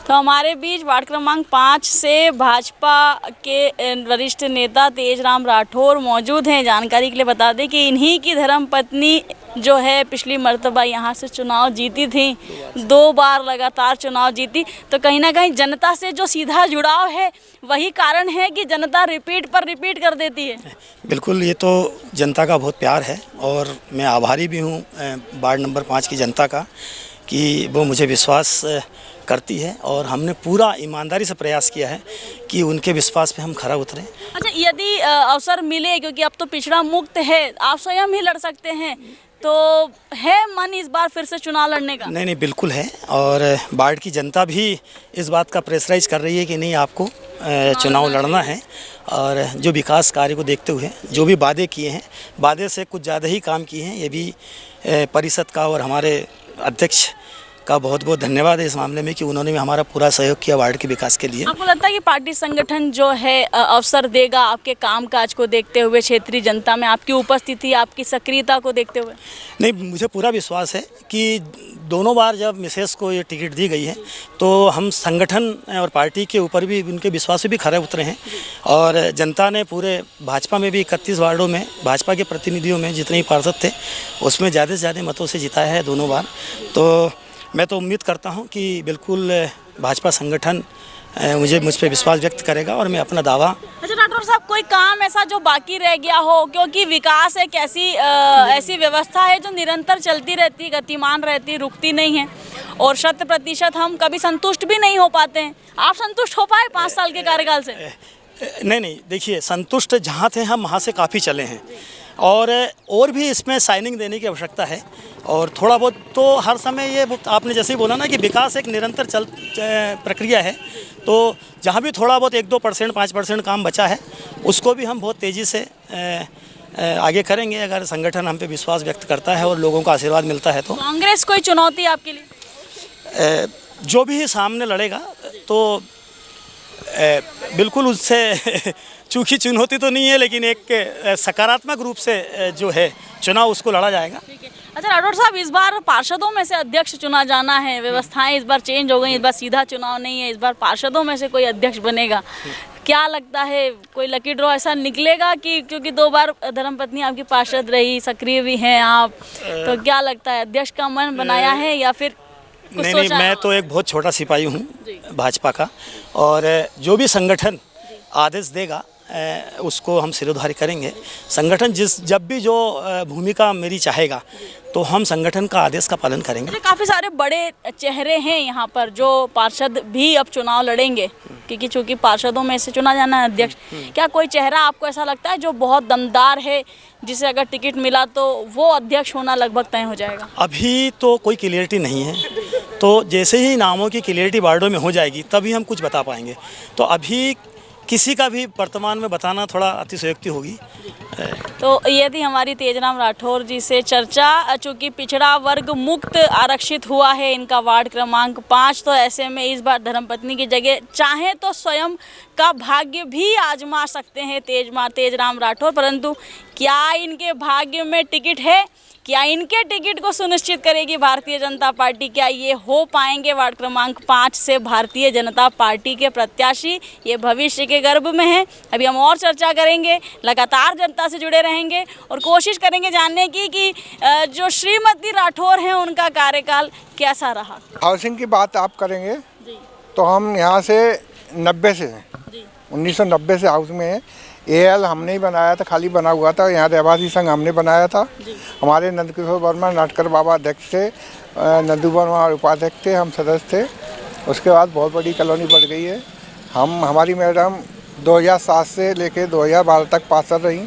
तो हमारे बीच वार्ड क्रमांक 5 से भाजपा के वरिष्ठ नेता तेजराम राठौर मौजूद हैं। जानकारी के लिए बता दें कि इन्हीं की धर्मपत्नी जो है पिछली मर्तबा यहाँ से चुनाव जीती थी, 2 बार लगातार चुनाव जीती। तो कहीं ना कहीं जनता से जो सीधा जुड़ाव है वही कारण है कि जनता रिपीट पर रिपीट कर देती है। बिल्कुल, ये तो जनता का बहुत प्यार है और मैं आभारी भी हूँ वार्ड नंबर 5 की जनता का कि वो मुझे विश्वास करती है और हमने पूरा ईमानदारी से प्रयास किया है कि उनके विश्वास पे हम खरा उतरें। अच्छा, यदि अवसर मिले, क्योंकि अब तो पिछड़ा मुक्त है, आप स्वयं ही लड़ सकते हैं, तो है मन इस बार फिर से चुनाव लड़ने का? नहीं, बिल्कुल है और वार्ड की जनता भी इस बात का प्रेशराइज कर रही है कि नहीं, आपको चुनाव लड़ना है। और जो विकास कार्य को देखते हुए जो भी वादे किए हैं, वादे से कुछ ज़्यादा ही काम किए हैं। ये भी परिषद का और हमारे अध्यक्ष का बहुत बहुत धन्यवाद है इस मामले में कि उन्होंने भी हमारा पूरा सहयोग किया वार्ड के विकास के लिए। आपको लगता है कि पार्टी संगठन जो है अवसर देगा आपके कामकाज को देखते हुए, क्षेत्रीय जनता में आपकी उपस्थिति, आपकी सक्रियता को देखते हुए? नहीं, मुझे पूरा विश्वास है कि दोनों बार जब मिसेस को ये टिकट दी गई है तो हम संगठन और पार्टी के ऊपर भी, उनके विश्वास से भी खरे उतरे हैं और जनता ने पूरे भाजपा में भी 31 वार्डों में भाजपा के प्रतिनिधियों में जितने पार्षद थे उसमें ज़्यादा से ज़्यादा मतों से जिताया है दोनों बार। तो मैं तो उम्मीद करता हूं कि बिल्कुल भाजपा संगठन मुझ पे विश्वास व्यक्त करेगा और मैं अपना दावा। अच्छा राठौर साहब, कोई काम ऐसा जो बाकी रह गया हो, क्योंकि विकास एक ऐसी व्यवस्था है जो निरंतर चलती रहती, गतिमान रहती, रुकती नहीं है और 100% हम कभी संतुष्ट भी नहीं हो पाते हैं। आप संतुष्ट हो पाए 5 साल के कार्यकाल से? नहीं, देखिए, संतुष्ट जहाँ थे हम वहाँ से काफ़ी चले हैं और भी इसमें साइनिंग देने की आवश्यकता है और थोड़ा बहुत तो हर समय ये आपने जैसे ही बोला ना कि विकास एक निरंतर प्रक्रिया है, तो जहाँ भी थोड़ा बहुत 1-2%, 5% काम बचा है उसको भी हम बहुत तेज़ी से आगे करेंगे अगर संगठन हम पे विश्वास व्यक्त करता है और लोगों का आशीर्वाद मिलता है। तो कांग्रेस कोई चुनौती आपके लिए? जो भी सामने लड़ेगा तो बिल्कुल उससे चूँकि चुनौती तो नहीं है, लेकिन एक सकारात्मक रूप से जो है चुनाव उसको लड़ा जाएगा। अच्छा राठौर साहब, इस बार पार्षदों में से अध्यक्ष चुना जाना है, व्यवस्थाएं इस बार चेंज हो गई, इस बार सीधा चुनाव नहीं है, इस बार पार्षदों में से कोई अध्यक्ष बनेगा। क्या लगता है, कोई लकी ड्रॉ ऐसा निकलेगा कि क्योंकि 2 बार धर्मपत्नी आपकी पार्षद रही, सक्रिय भी हैं आप, तो क्या लगता है अध्यक्ष का मन बनाया है या फिर नहीं, मैं तो एक बहुत छोटा सिपाही हूँ भाजपा का और जो भी संगठन आदेश देगा उसको हम सिरोधार्य करेंगे। संगठन जब भी जो भूमिका मेरी चाहेगा तो हम संगठन का आदेश का पालन करेंगे। काफ़ी सारे बड़े चेहरे हैं यहाँ पर जो पार्षद भी अब चुनाव लड़ेंगे, क्योंकि चूँकि पार्षदों में से चुना जाना है अध्यक्ष। क्या कोई चेहरा आपको ऐसा लगता है जो बहुत दमदार है, जिसे अगर टिकट मिला तो वो अध्यक्ष होना लगभग तय हो जाएगा? अभी तो कोई क्लियरिटी नहीं है, तो जैसे ही नामों की क्लियरिटी वार्डों में हो जाएगी तभी हम कुछ बता पाएंगे। तो अभी किसी का भी वर्तमान में बताना थोड़ा अतिशयोक्ति होगी। तो ये थी हमारी तेजराम राठौर जी से चर्चा। चूँकि पिछड़ा वर्ग मुक्त आरक्षित हुआ है इनका वार्ड क्रमांक 5, तो ऐसे में इस बार धर्मपत्नी की जगह चाहे तो स्वयं का भाग्य भी आजमा सकते हैं तेजराम राठौर। परंतु क्या इनके भाग्य में टिकट है? क्या इनके टिकट को सुनिश्चित करेगी भारतीय जनता पार्टी? क्या ये हो पाएंगे वार्ड क्रमांक 5 से भारतीय जनता पार्टी के प्रत्याशी? ये भविष्य के गर्भ में है। अभी हम और चर्चा करेंगे, लगातार जनता से जुड़े रहेंगे और कोशिश करेंगे जानने की कि जो श्रीमती राठौर हैं उनका कार्यकाल कैसा रहा। हाउसिंग की बात आप करेंगे तो हम यहाँ से 90 से हैं, 1990 से हाउस में है। AL हमने ही बनाया था, खाली बना हुआ था। यहाँ रहवासी संघ हमने बनाया था। हमारे नंदकिशोर वर्मा नाटकर बाबा अध्यक्ष थे, नंदू वर्मा उपाध्यक्ष थे, हम सदस्य थे। उसके बाद बहुत बड़ी कॉलोनी बढ़ गई है। हमारी मैडम 2007 से लेकर 2012 तक पार्षद रही।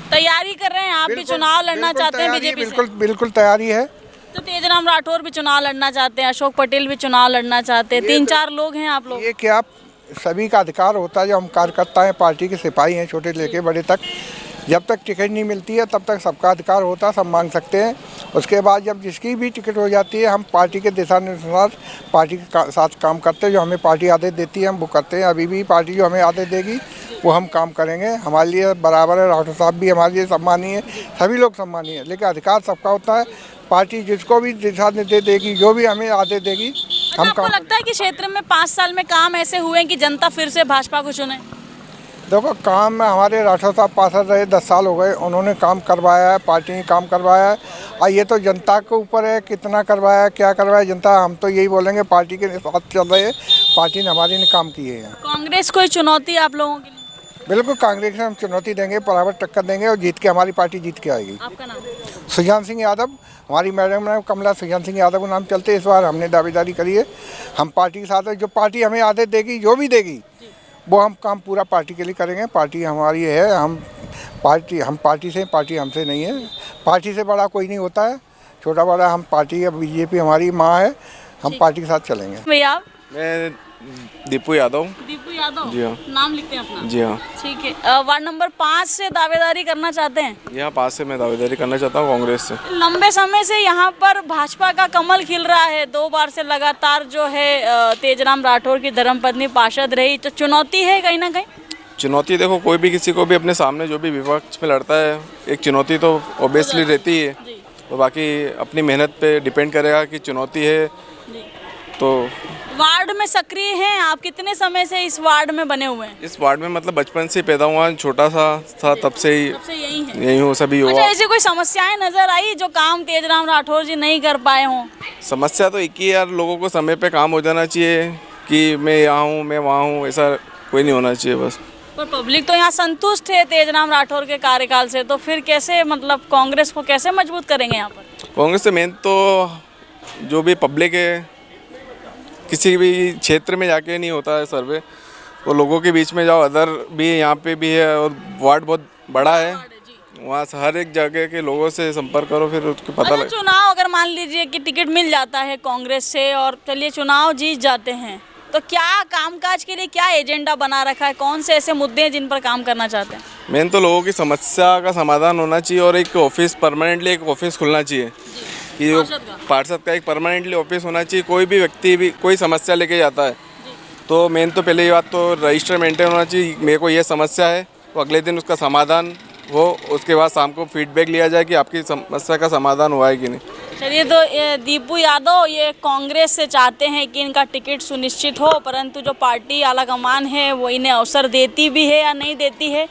तैयारी कर रहे हैं आप भी चुनाव लड़ना चाहते हैं बीजेपी से? बिल्कुल तैयारी है। तो तेजराम राठौर भी चुनाव लड़ना चाहते हैं, अशोक पटेल भी चुनाव लड़ना चाहते हैं, 3-4 लोग हैं आप लोग। ये क्या सभी का अधिकार होता है, जो हम कार्यकर्ता हैं, पार्टी के सिपाही हैं, छोटे लेके बड़े तक। जब तक टिकट नहीं मिलती है तब तक सबका अधिकार होता है, सब मांग सकते हैं। उसके बाद जब जिसकी भी टिकट हो जाती है हम पार्टी के दिशा निर्देशानुसार पार्टी के साथ काम करते हैं। जो हमें पार्टी आदेश देती है हम वो करते हैं। अभी भी पार्टी जो हमें आदेश देगी वो हम काम करेंगे। हमारे लिए बराबर है, राठौर साहब भी हमारे लिए सम्मानीय है, सभी लोग सम्मानीय है, लेकिन अधिकार सबका होता है। पार्टी जिसको भी दिशा निर्देश देगी, जो भी हमें आदेश देगी हम आपको लगता है कि क्षेत्र में 5 साल में काम ऐसे हुए कि जनता फिर से भाजपा को चुने? देखो, काम में हमारे राठौर साहब पार्षद रहे, 10 साल हो गए, उन्होंने काम करवाया है, पार्टी ने काम करवाया है। और ये तो जनता के ऊपर है कितना करवाया, क्या करवाया जनता। हम तो यही बोलेंगे पार्टी के साथ चल रहे हैं, पार्टी ने हमारी ने काम किए हैं। कांग्रेस कोई चुनौती आप लोगों के लिए? बिल्कुल, कांग्रेस में हम चुनौती देंगे, बराबर टक्कर देंगे और जीत के हमारी पार्टी जीत के आएगी। आपका नाम? सुजान सिंह यादव, हमारी मैडम ने कमला सुजान सिंह यादव के नाम चलते। इस बार हमने दावेदारी करी है, हम पार्टी के साथ है। जो पार्टी हमें आदेश देगी, जो भी देगी, वो हम काम पूरा पार्टी के लिए करेंगे। पार्टी हमारी है, हम पार्टी से, पार्टी हमसे नहीं है। पार्टी से बड़ा कोई नहीं होता है, छोटा बड़ा हम पार्टी है। बीजेपी हमारी माँ है, हम पार्टी के साथ चलेंगे। भैया, मैं दीपू यादव। दीपू यादव? जी हाँ। नाम लिखते हैं अपना? जी हाँ। ठीक है। वार्ड नंबर 5 से दावेदारी करना चाहते हैं? यहाँ 5 से मैं दावेदारी करना चाहता हूँ कांग्रेस से। लंबे समय से यहाँ पर भाजपा का कमल खिल रहा है। 2 बार से लगातार जो है तेजराम राठौर की धर्मपत्नी पार्षद रही, तो चुनौती है कहीं ना कहीं? चुनौती देखो, कोई भी किसी को भी अपने सामने जो भी विपक्ष में लड़ता है, एक चुनौती तो ऑब्वियसली रहती है। तो बाकी अपनी मेहनत पे डिपेंड करेगा कि चुनौती है तो। वार्ड में सक्रिय हैं आप? कितने समय से इस वार्ड में बने हुए हैं? इस वार्ड में मतलब बचपन से पैदा हुआ, छोटा सा था तब से ही यही हूँ, सभी हुआ। अच्छा, ऐसी कोई समस्याएं नजर आई जो काम तेजराम राठौर जी नहीं कर पाए हों? समस्या तो एक ही यार, लोगों को समय पे काम हो जाना चाहिए कि मैं यहाँ हूँ, मैं वहाँ हूँ, ऐसा कोई नहीं होना चाहिए बस। पर पब्लिक तो यहाँ संतुष्ट है तेजराम राठौर के कार्यकाल से, तो फिर कैसे मतलब कांग्रेस को कैसे मजबूत करेंगे यहाँ पर? कांग्रेस से मेन तो जो भी पब्लिक है, किसी भी क्षेत्र में जाके नहीं होता है सर्वे, वो लोगों के बीच में जाओ। अदर भी यहाँ पे भी है और वार्ड बहुत बड़ा है, वहाँ से हर एक जगह के लोगों से संपर्क करो, फिर उसको पता लगे। चुनाव अगर मान लीजिए कि टिकट मिल जाता है कांग्रेस से और चलिए चुनाव जीत जाते हैं, तो क्या कामकाज के लिए क्या एजेंडा बना रखा है? कौन से ऐसे मुद्दे हैं जिन पर काम करना चाहते हैं? मेन तो लोगों की समस्या का समाधान होना चाहिए और एक ऑफिस, परमानेंटली एक ऑफिस खुलना चाहिए कि जो पार्षद का एक परमानेंटली ऑफिस होना चाहिए। कोई भी व्यक्ति भी कोई समस्या लेके जाता है तो मेन तो पहले ये बात तो रजिस्टर मेंटेन होना चाहिए। मेरे को ये समस्या है तो अगले दिन उसका समाधान हो, उसके बाद शाम को फीडबैक लिया जाए कि आपकी समस्या का समाधान हुआ है कि नहीं। चलिए, तो ये दीपू यादव ये कांग्रेस से चाहते हैं कि इनका टिकट सुनिश्चित हो, परंतु जो पार्टी आलाकमान है वो इन्हें अवसर देती भी है या नहीं देती है।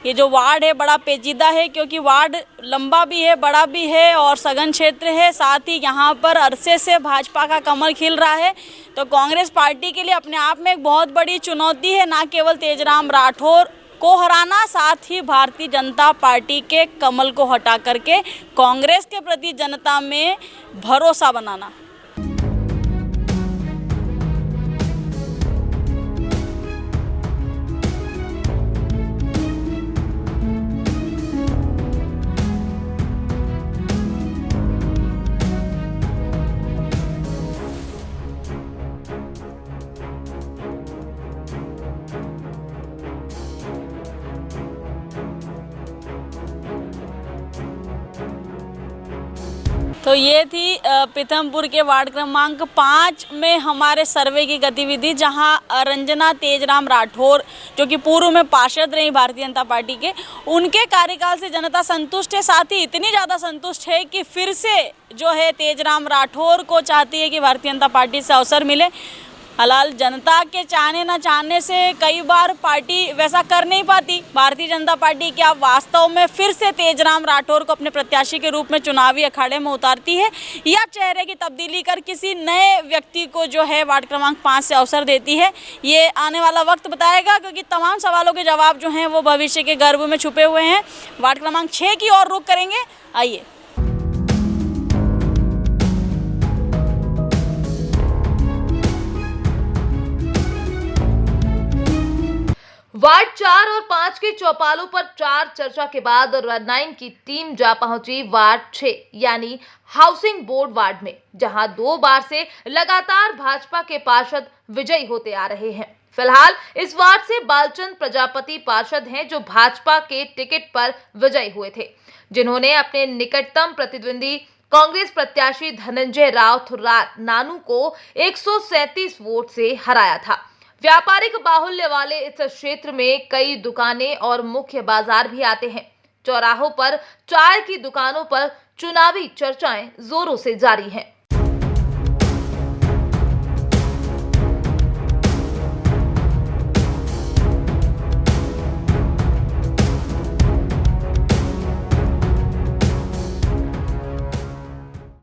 ये जो वार्ड है बड़ा पेचीदा है, क्योंकि वार्ड लंबा भी है, बड़ा भी है और सघन क्षेत्र है। साथ ही यहाँ पर अरसे से भाजपा का कमल खिल रहा है, तो कांग्रेस पार्टी के लिए अपने आप में एक बहुत बड़ी चुनौती है। ना केवल तेजराम राठौर को हराना, साथ ही भारतीय जनता पार्टी के कमल को हटा करके कांग्रेस के प्रति जनता में भरोसा बनाना। तो ये थी पीथमपुर के वार्ड क्रमांक 5 में हमारे सर्वे की गतिविधि, जहां रंजना तेजराम राठौर जो कि पूर्व में पार्षद रही भारतीय जनता पार्टी के, उनके कार्यकाल से जनता संतुष्ट है। साथ ही इतनी ज़्यादा संतुष्ट है कि फिर से जो है तेजराम राठौर को चाहती है कि भारतीय जनता पार्टी से अवसर मिले। हलाल जनता के चाहने न चाहने से कई बार पार्टी वैसा कर नहीं पाती। भारतीय जनता पार्टी क्या वास्तव में फिर से तेजराम राठौर को अपने प्रत्याशी के रूप में चुनावी अखाड़े में उतारती है, या चेहरे की तब्दीली कर किसी नए व्यक्ति को जो है वार्ड क्रमांक 5 से अवसर देती है? ये आने वाला वक्त बताएगा, क्योंकि तमाम सवालों के जवाब जो हैं वो भविष्य के गर्भ में छुपे हुए हैं। वार्ड क्रमांक 6 की ओर रुख करेंगे, आइए। वार्ड 4 और 5 के चौपालों पर 4 चर्चा के बाद रनाइन की टीम जा पहुंची वार्ड 6 यानी हाउसिंग बोर्ड वार्ड में, जहां 2 बार से लगातार भाजपा के पार्षद विजयी होते आ रहे हैं। फिलहाल इस वार्ड से बालचंद प्रजापति पार्षद हैं, जो भाजपा के टिकट पर विजयी हुए थे, जिन्होंने अपने निकटतम प्रतिद्वंदी कांग्रेस प्रत्याशी धनंजय राव थुर्रार नानू को 137 वोट से हराया था। व्यापारिक बाहुल्य वाले इस क्षेत्र में कई दुकानें और मुख्य बाजार भी आते हैं। चौराहों पर चाय की दुकानों पर चुनावी चर्चाएं जोरों से जारी हैं।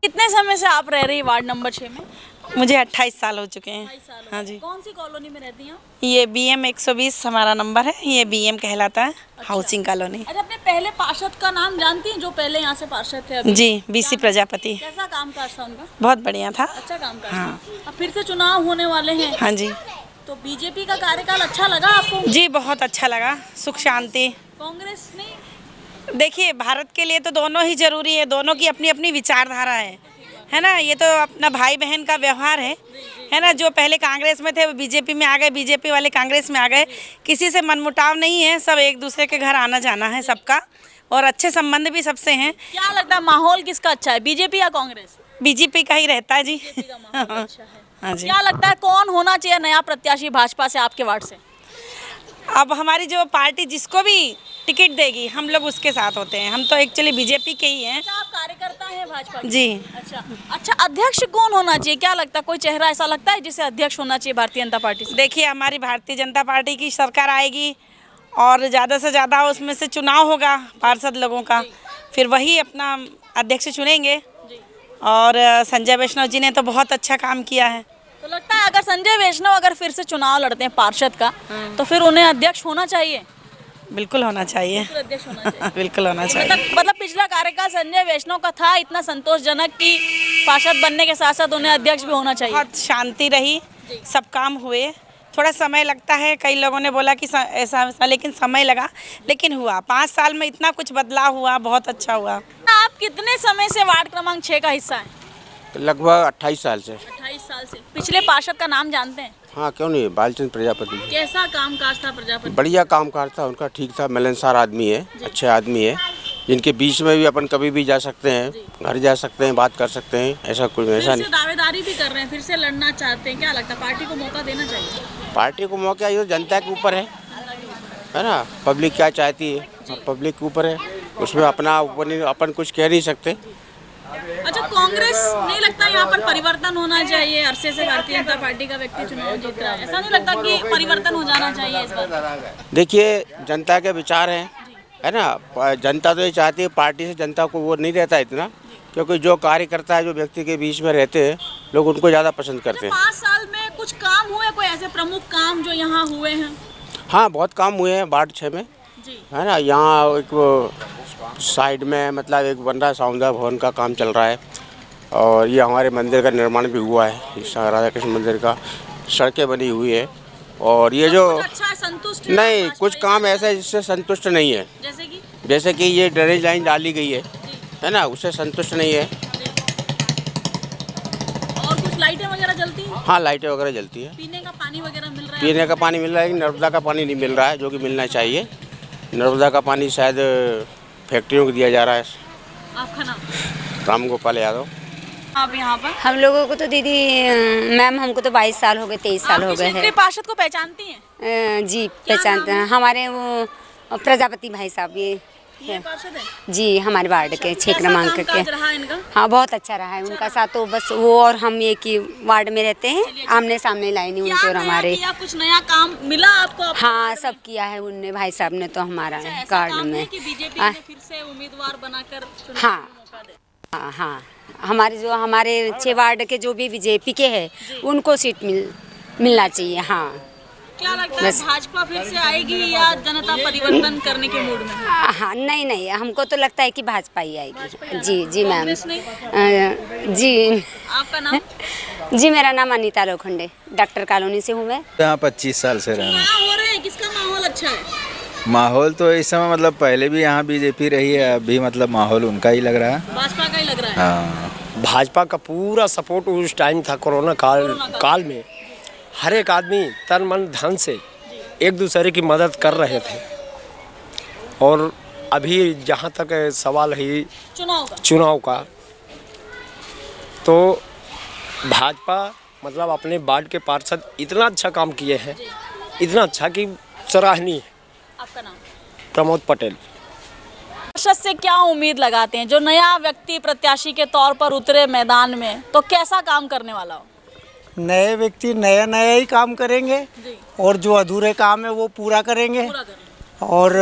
कितने समय से आप रह रही वार्ड नंबर 6 में? मुझे 28 साल हो चुके हैं। हाँ जी। कौन सी कॉलोनी में रहती हैं? ये BM 120 हमारा नंबर है, ये BM कहलाता है। अच्छा। Housing colony. अच्छा, अपने पहले पार्षद का नाम जानती हैं, जो पहले यहाँ से पार्षद थे अभी? जी, BC प्रजापति। कैसा कामकाज था उनका? बहुत बढ़िया था। अच्छा कामकाज। हाँ। अब फिर से चुनाव होने वाले हैं। हाँ जी। तो बीजेपी का कार्यकाल अच्छा लगा आपको? जी, बहुत अच्छा लगा, सुख शांति। कांग्रेस नहीं? देखिए, भारत के लिए तो दोनों ही जरूरी है, दोनों की अपनी अपनी विचारधारा है ना। ये तो अपना भाई बहन का व्यवहार है ना। जो पहले कांग्रेस में थे वो बीजेपी में आ गए, बीजेपी वाले कांग्रेस में आ गए। किसी से मनमुटाव नहीं है, सब एक दूसरे के घर आना जाना है सबका, और अच्छे संबंध भी सबसे हैं। क्या लगता है माहौल किसका अच्छा है, बीजेपी या कांग्रेस? बीजेपी का ही रहता है जी। अच्छा है। हाँ जी। क्या लगता है कौन होना चाहिए नया प्रत्याशी भाजपा से आपके वार्ड से? अब हमारी जो पार्टी जिसको भी टिकट देगी हम लोग उसके साथ होते हैं। हम तो एक्चुअली बीजेपी के ही हैं। अच्छा, आप कार्यकर्ता हैं भाजपा के? जी। अच्छा, अध्यक्ष कौन होना चाहिए? क्या लगता है कोई चेहरा ऐसा लगता है जिसे अध्यक्ष होना चाहिए भारतीय जनता पार्टी से? देखिए, हमारी भारतीय जनता पार्टी की सरकार आएगी और ज़्यादा से ज़्यादा उसमें से चुनाव होगा पार्षद लोगों का, फिर वही अपना अध्यक्ष चुनेंगे। और संजय वैष्णव जी ने तो बहुत अच्छा काम किया है। तो लगता है अगर संजय वैष्णव अगर फिर से चुनाव लड़ते हैं पार्षद का, तो फिर उन्हें अध्यक्ष होना चाहिए? बिल्कुल होना चाहिए। अध्यक्ष होना चाहिए। बिल्कुल होना चाहिए। मतलब पिछला कार्यकाल संजय वैष्णव का था इतना संतोषजनक कि पार्षद बनने के साथ साथ उन्हें अध्यक्ष भी होना चाहिए। बहुत शांति रही, सब काम हुए। थोड़ा समय लगता है, कई लोगों ने बोला कि ऐसा वैसा, लेकिन समय लगा, लेकिन हुआ। 5 साल में इतना कुछ बदलाव हुआ, बहुत अच्छा हुआ। आप कितने समय से वार्ड क्रमांक 6 का हिस्सा हैं? लगभग 28 साल से। 28 साल से। पिछले पार्षद का नाम जानते हैं? हाँ, क्यों नहीं, बालचंद प्रजापति। कैसा कामकाज था प्रजापति? बढ़िया कामकाज था उनका, ठीक था, मिलनसार आदमी है, अच्छे आदमी है, जिनके बीच में भी अपन कभी भी जा सकते हैं, घर जा सकते हैं, बात कर सकते हैं, ऐसा कुछ ऐसा नहीं। दावेदारी भी कर रहे हैं, फिर से लड़ना चाहते हैं, क्या लगता है पार्टी को मौका देना चाहिए? पार्टी को मौका ये जनता के ऊपर है ना। पब्लिक क्या चाहती है, पब्लिक के ऊपर है, उसमें अपना अपन कुछ कह नहीं सकते। अच्छा, कांग्रेस नहीं लगता यहाँ पर परिवर्तन होना चाहिए? अरसे से भारतीय जनता पार्टी का व्यक्ति चुनाव जीत रहा है, ऐसा नहीं लगता कि परिवर्तन हो जाना चाहिए इस बार? देखिए, जनता के विचार हैं, है ना। जनता तो ये चाहती है, पार्टी से जनता को वो नहीं रहता इतना, क्योंकि जो कार्यकर्ता है, जो व्यक्ति के बीच में रहते हैं, लोग उनको ज़्यादा पसंद करते हैं। 5 साल में कुछ काम हुए, कोई ऐसे प्रमुख काम जो यहाँ हुए हैं? हाँ, बहुत काम हुए हैं वार्ड 6 में, है ना। यहाँ एक साइड में मतलब एक बन रहा है, सौंदर्य भवन का काम चल रहा है, और ये हमारे मंदिर का निर्माण भी हुआ है, इस राधा कृष्ण मंदिर का, सड़कें बनी हुई है। और ये जो अच्छा है, संतुष्ट है? नहीं, कुछ काम ऐसा है जिससे संतुष्ट नहीं है, जैसे कि ये ड्रेनेज लाइन डाली गई है ना, उससे संतुष्ट नहीं है। और कुछ लाइटें वगैरह जलती हैं? हाँ, लाइटें वगैरह जलती है। पीने का पानी वगैरह मिल रहा है? पीने का पानी मिल रहा है, नर्मदा का पानी नहीं मिल रहा है जो कि मिलना चाहिए। नर्मदा का पानी शायद फैक्ट्रियों को दिया जा रहा है। आपका नाम? राम गोपाल यादव। आप यहाँ पर? हम लोगों को तो दीदी मैम हमको तो 22 साल हो गए, 23 साल हो गए हैं। पार्षद को पहचानती हैं? जी पहचानते हैं, हमारे वो प्रजापति भाई साहब ये पार्षद है? जी, हमारे वार्ड के 6 क्रमांक के। रहा इनका? हाँ, बहुत अच्छा रहा है उनका साथ, तो बस वो और हम एक ही वार्ड में रहते हैं, आमने सामने लाइन ही उनके और हमारे। कुछ नया काम मिला आपको? हाँ, सब किया है उनने, भाई साहब ने तो हमारा कार्ड में। बीजेपी ने फिर से उम्मीदवार बनाकर हाँ, हाँ, हमारे 6 वार्ड के जो भी बीजेपी के हैं उनको सीट मिलना चाहिए। हाँ, क्या लगता है भाजपा फिर से आएगी या जनता परिवर्तन करने के मूड में? हाँ, नहीं, हमको तो लगता है कि भाजपा ही आएगी। जी मैम। जी। आपका नाम? जी, मेरा नाम अनीता लोखंडे, डॉक्टर कॉलोनी से हूँ मैं। यहाँ 25 साल से रहना। हो रहे हैं, किसका माहौल अच्छा है? माहौल तो इस समय मतलब पहले भी यहाँ बीजेपी रही है, अभी मतलब माहौल उनका ही लग रहा है, भाजपा का ही लग रहा है। हाँ, भाजपा का पूरा सपोर्ट उस टाइम था, कोरोना काल में हर एक आदमी तन मन धन से एक दूसरे की मदद कर रहे थे। और अभी जहाँ तक सवाल है चुनाव का, तो भाजपा मतलब अपने वार्ड के पार्षद इतना अच्छा काम किए हैं, इतना अच्छा कि सराहनीय है। आपका नाम? प्रमोद पटेल। पार्षद से क्या उम्मीद लगाते हैं? जो नया व्यक्ति प्रत्याशी के तौर पर उतरे मैदान में, तो कैसा काम करने वाला हो? नए व्यक्ति नया ही काम करेंगे, और जो अधूरे काम है वो पूरा करेंगे। और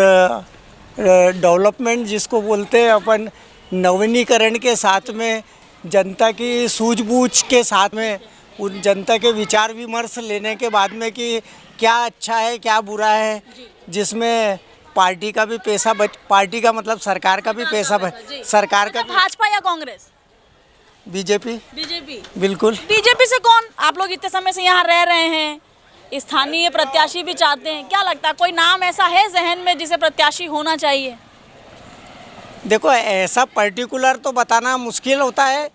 डेवलपमेंट जिसको बोलते हैं अपन, नवीनीकरण के साथ में, जनता की सूझबूझ के साथ में, उन जनता के विचार विमर्श लेने के बाद में कि क्या अच्छा है क्या बुरा है, जिसमें पार्टी का भी पैसा पार्टी का मतलब सरकार का भी पैसा सरकार का। भाजपा या कांग्रेस? बीजेपी। बिल्कुल। बीजेपी से कौन? आप लोग इतने समय से यहाँ रह रहे हैं, स्थानीय प्रत्याशी भी चाहते हैं, क्या लगता है कोई नाम ऐसा है जहन में जिसे प्रत्याशी होना चाहिए? देखो, ऐसा पर्टिकुलर तो बताना मुश्किल होता है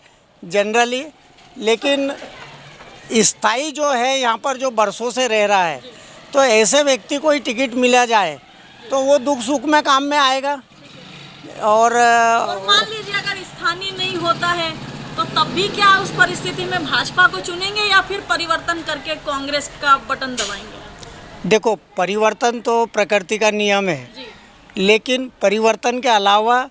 जनरली, लेकिन स्थायी जो है यहाँ पर जो बरसों से रह रहा है, तो ऐसे व्यक्ति को ही टिकट मिला जाए तो वो दुख सुख में काम में आएगा। और मान लीजिए अगर स्थानीय नहीं होता है तो तब भी क्या उस परिस्थिति में भाजपा को चुनेंगे या फिर परिवर्तन करके कांग्रेस का बटन दबाएंगे? देखो, परिवर्तन तो प्रकृति का नियम है, लेकिन परिवर्तन के अलावा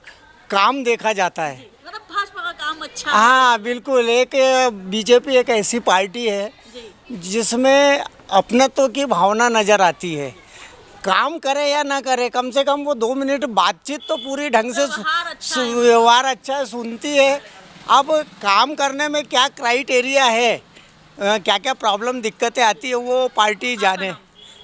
काम देखा जाता है। मतलब भाजपा का काम अच्छा है। हाँ, बिल्कुल। एक बीजेपी एक ऐसी पार्टी है जिसमें अपनत्व की भावना नज़र आती है। काम करे या ना करे, कम से कम वो 2 मिनट बातचीत तो पूरी ढंग से व्यवहार अच्छा है, सुनती है। अब काम करने में क्या क्राइटेरिया है, क्या क्या प्रॉब्लम दिक्कतें आती है, वो पार्टी जाने।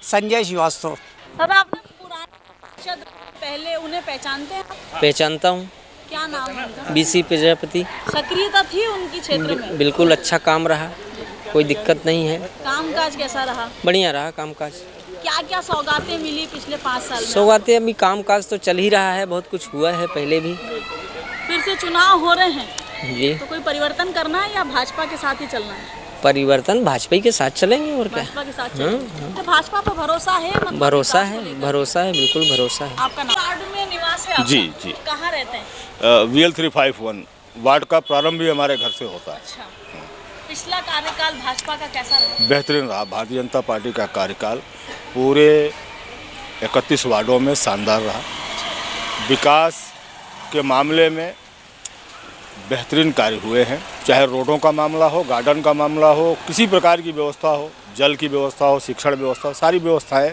संजय श्रीवास्तव। सर, आपने पुराने पहले उन्हें पहचानते हैं? पहचानता हूँ। क्या नाम है उनका? बीसी प्रजापति। सक्रियता थी उनकी क्षेत्र में? बिल्कुल अच्छा काम रहा, कोई दिक्कत नहीं है। कामकाज कैसा रहा? बढ़िया रहा कामकाज। क्या क्या सौगातें मिली पिछले 5 साल में? सौगातें अभी कामकाज तो चल ही रहा है, बहुत कुछ हुआ है पहले भी। फिर से चुनाव हो रहे हैं जी, तो कोई परिवर्तन करना है या भाजपा के साथ ही चलना है? परिवर्तन भाजपा के साथ चलेंगे और क्या। भाजपा के साथ चलेंगे। तो भाजपा पर भरोसा है? भरोसा है, बिल्कुल भरोसा है। आपका नाम? वार्ड में निवास है आपका? जी। कहाँ रहते हैं? VL 351 वार्ड का प्रारंभ भी हमारे घर से होता है। अच्छा। पिछला कार्यकाल भाजपा का कैसा रहा? बेहतरीन रहा। भारतीय जनता पार्टी का कार्यकाल पूरे 31 वार्डों में शानदार रहा। विकास के मामले में बेहतरीन कार्य हुए हैं, चाहे रोडों का मामला हो, गार्डन का मामला हो, किसी प्रकार की व्यवस्था हो, जल की व्यवस्था हो, शिक्षण व्यवस्था, सारी व्यवस्थाएं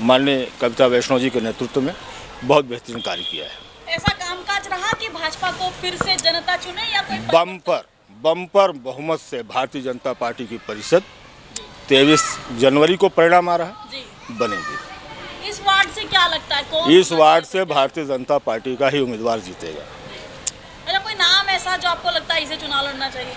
माननीय कविता वैष्णव जी के नेतृत्व में बहुत बेहतरीन कार्य किया है। ऐसा कामकाज रहा कि भाजपा को फिर से जनता चुने या कोई बम्पर बहुमत से भारतीय जनता पार्टी की परिषद 23 जनवरी को परिणाम आ रहा है, बनेगी। इस वार्ड से क्या लगता है कौन? इस वार्ड से भारतीय जनता पार्टी का ही उम्मीदवार जीतेगा। अच्छा, कोई नाम ऐसा जो आपको लगता है इसे चुनाव लड़ना चाहिए?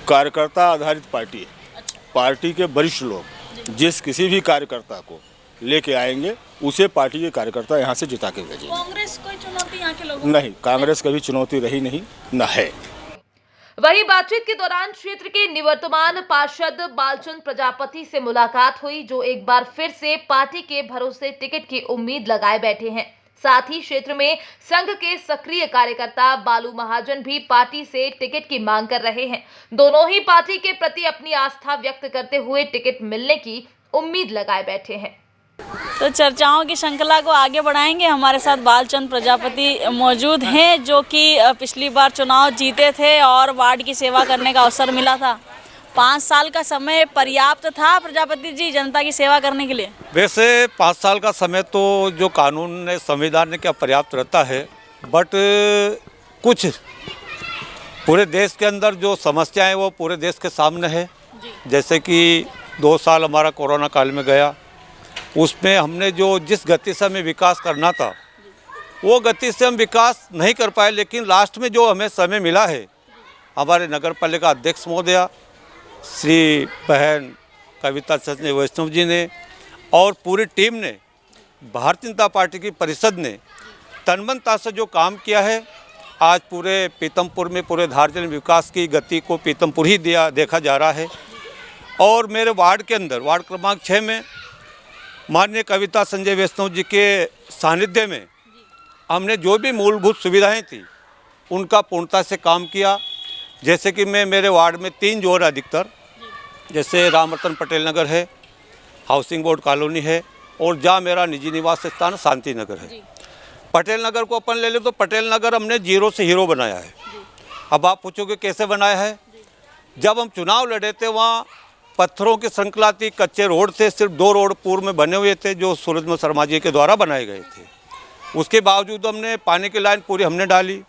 कार्यकर्ता आधारित पार्टी है। पार्टी के वरिष्ठ लोग जिस किसी भी कार्यकर्ता को लेके आएंगे उसे पार्टी के कार्यकर्ता यहाँ से जिता के भेजेंगे। कांग्रेस कोई चुनौती यहाँ के लोगों? नहीं, कांग्रेस कभी चुनौती रही नहीं, न है। वहीं बातचीत के दौरान क्षेत्र के निवर्तमान पार्षद बालचंद प्रजापति से मुलाकात हुई, जो एक बार फिर से पार्टी के भरोसे टिकट की उम्मीद लगाए बैठे हैं। साथ ही क्षेत्र में संघ के सक्रिय कार्यकर्ता बालू महाजन भी पार्टी से टिकट की मांग कर रहे हैं। दोनों ही पार्टी के प्रति अपनी आस्था व्यक्त करते हुए टिकट मिलने की उम्मीद लगाए बैठे हैं। तो चर्चाओं की श्रृंखला को आगे बढ़ाएंगे। हमारे साथ बालचंद प्रजापति मौजूद हैं, जो कि पिछली बार चुनाव जीते थे और वार्ड की सेवा करने का अवसर मिला था। 5 साल का समय पर्याप्त था प्रजापति जी जनता की सेवा करने के लिए? वैसे 5 साल का समय तो जो कानून ने, संविधान ने क्या पर्याप्त रहता है, बट कुछ पूरे देश के अंदर जो समस्याएं वो पूरे देश के सामने है। जैसे कि 2 साल हमारा कोरोना काल में गया, उसमें हमने जो जिस गति से हमें विकास करना था वो गति से हम विकास नहीं कर पाए, लेकिन लास्ट में जो हमें समय मिला है, हमारे नगर पालिका अध्यक्ष महोदया श्री बहन कविता संजय वैष्णव जी ने और पूरी टीम ने, भारतीय जनता पार्टी की परिषद ने तनमनता से जो काम किया है, आज पूरे पीतमपुर में, पूरे धार विकास की गति को पीतमपुर ही देखा जा रहा है। और मेरे वार्ड के अंदर, वार्ड क्रमांक 6 में माननीय कविता संजय वैष्णव जी के सानिध्य में हमने जो भी मूलभूत सुविधाएं थी उनका पूर्णता से काम किया। जैसे कि मैं मेरे वार्ड में 3 जोन अधिकतर, जैसे राम रतन पटेल नगर है, हाउसिंग बोर्ड कॉलोनी है, और जहाँ मेरा निजी निवास स्थान शांति नगर है। पटेल नगर को अपन ले ले तो पटेल नगर हमने 0 से हीरो बनाया है। अब आप पूछोगे कैसे बनाया है? जब हम चुनाव लड़े थे वहाँ पत्थरों की श्रृंखला थी, कच्चे रोड थे, सिर्फ 2 रोड पूर्व में बने हुए थे जो सूरजमल शर्मा जी के द्वारा बनाए गए थे। उसके बावजूद हमने पानी की लाइन पूरी हमने डाली,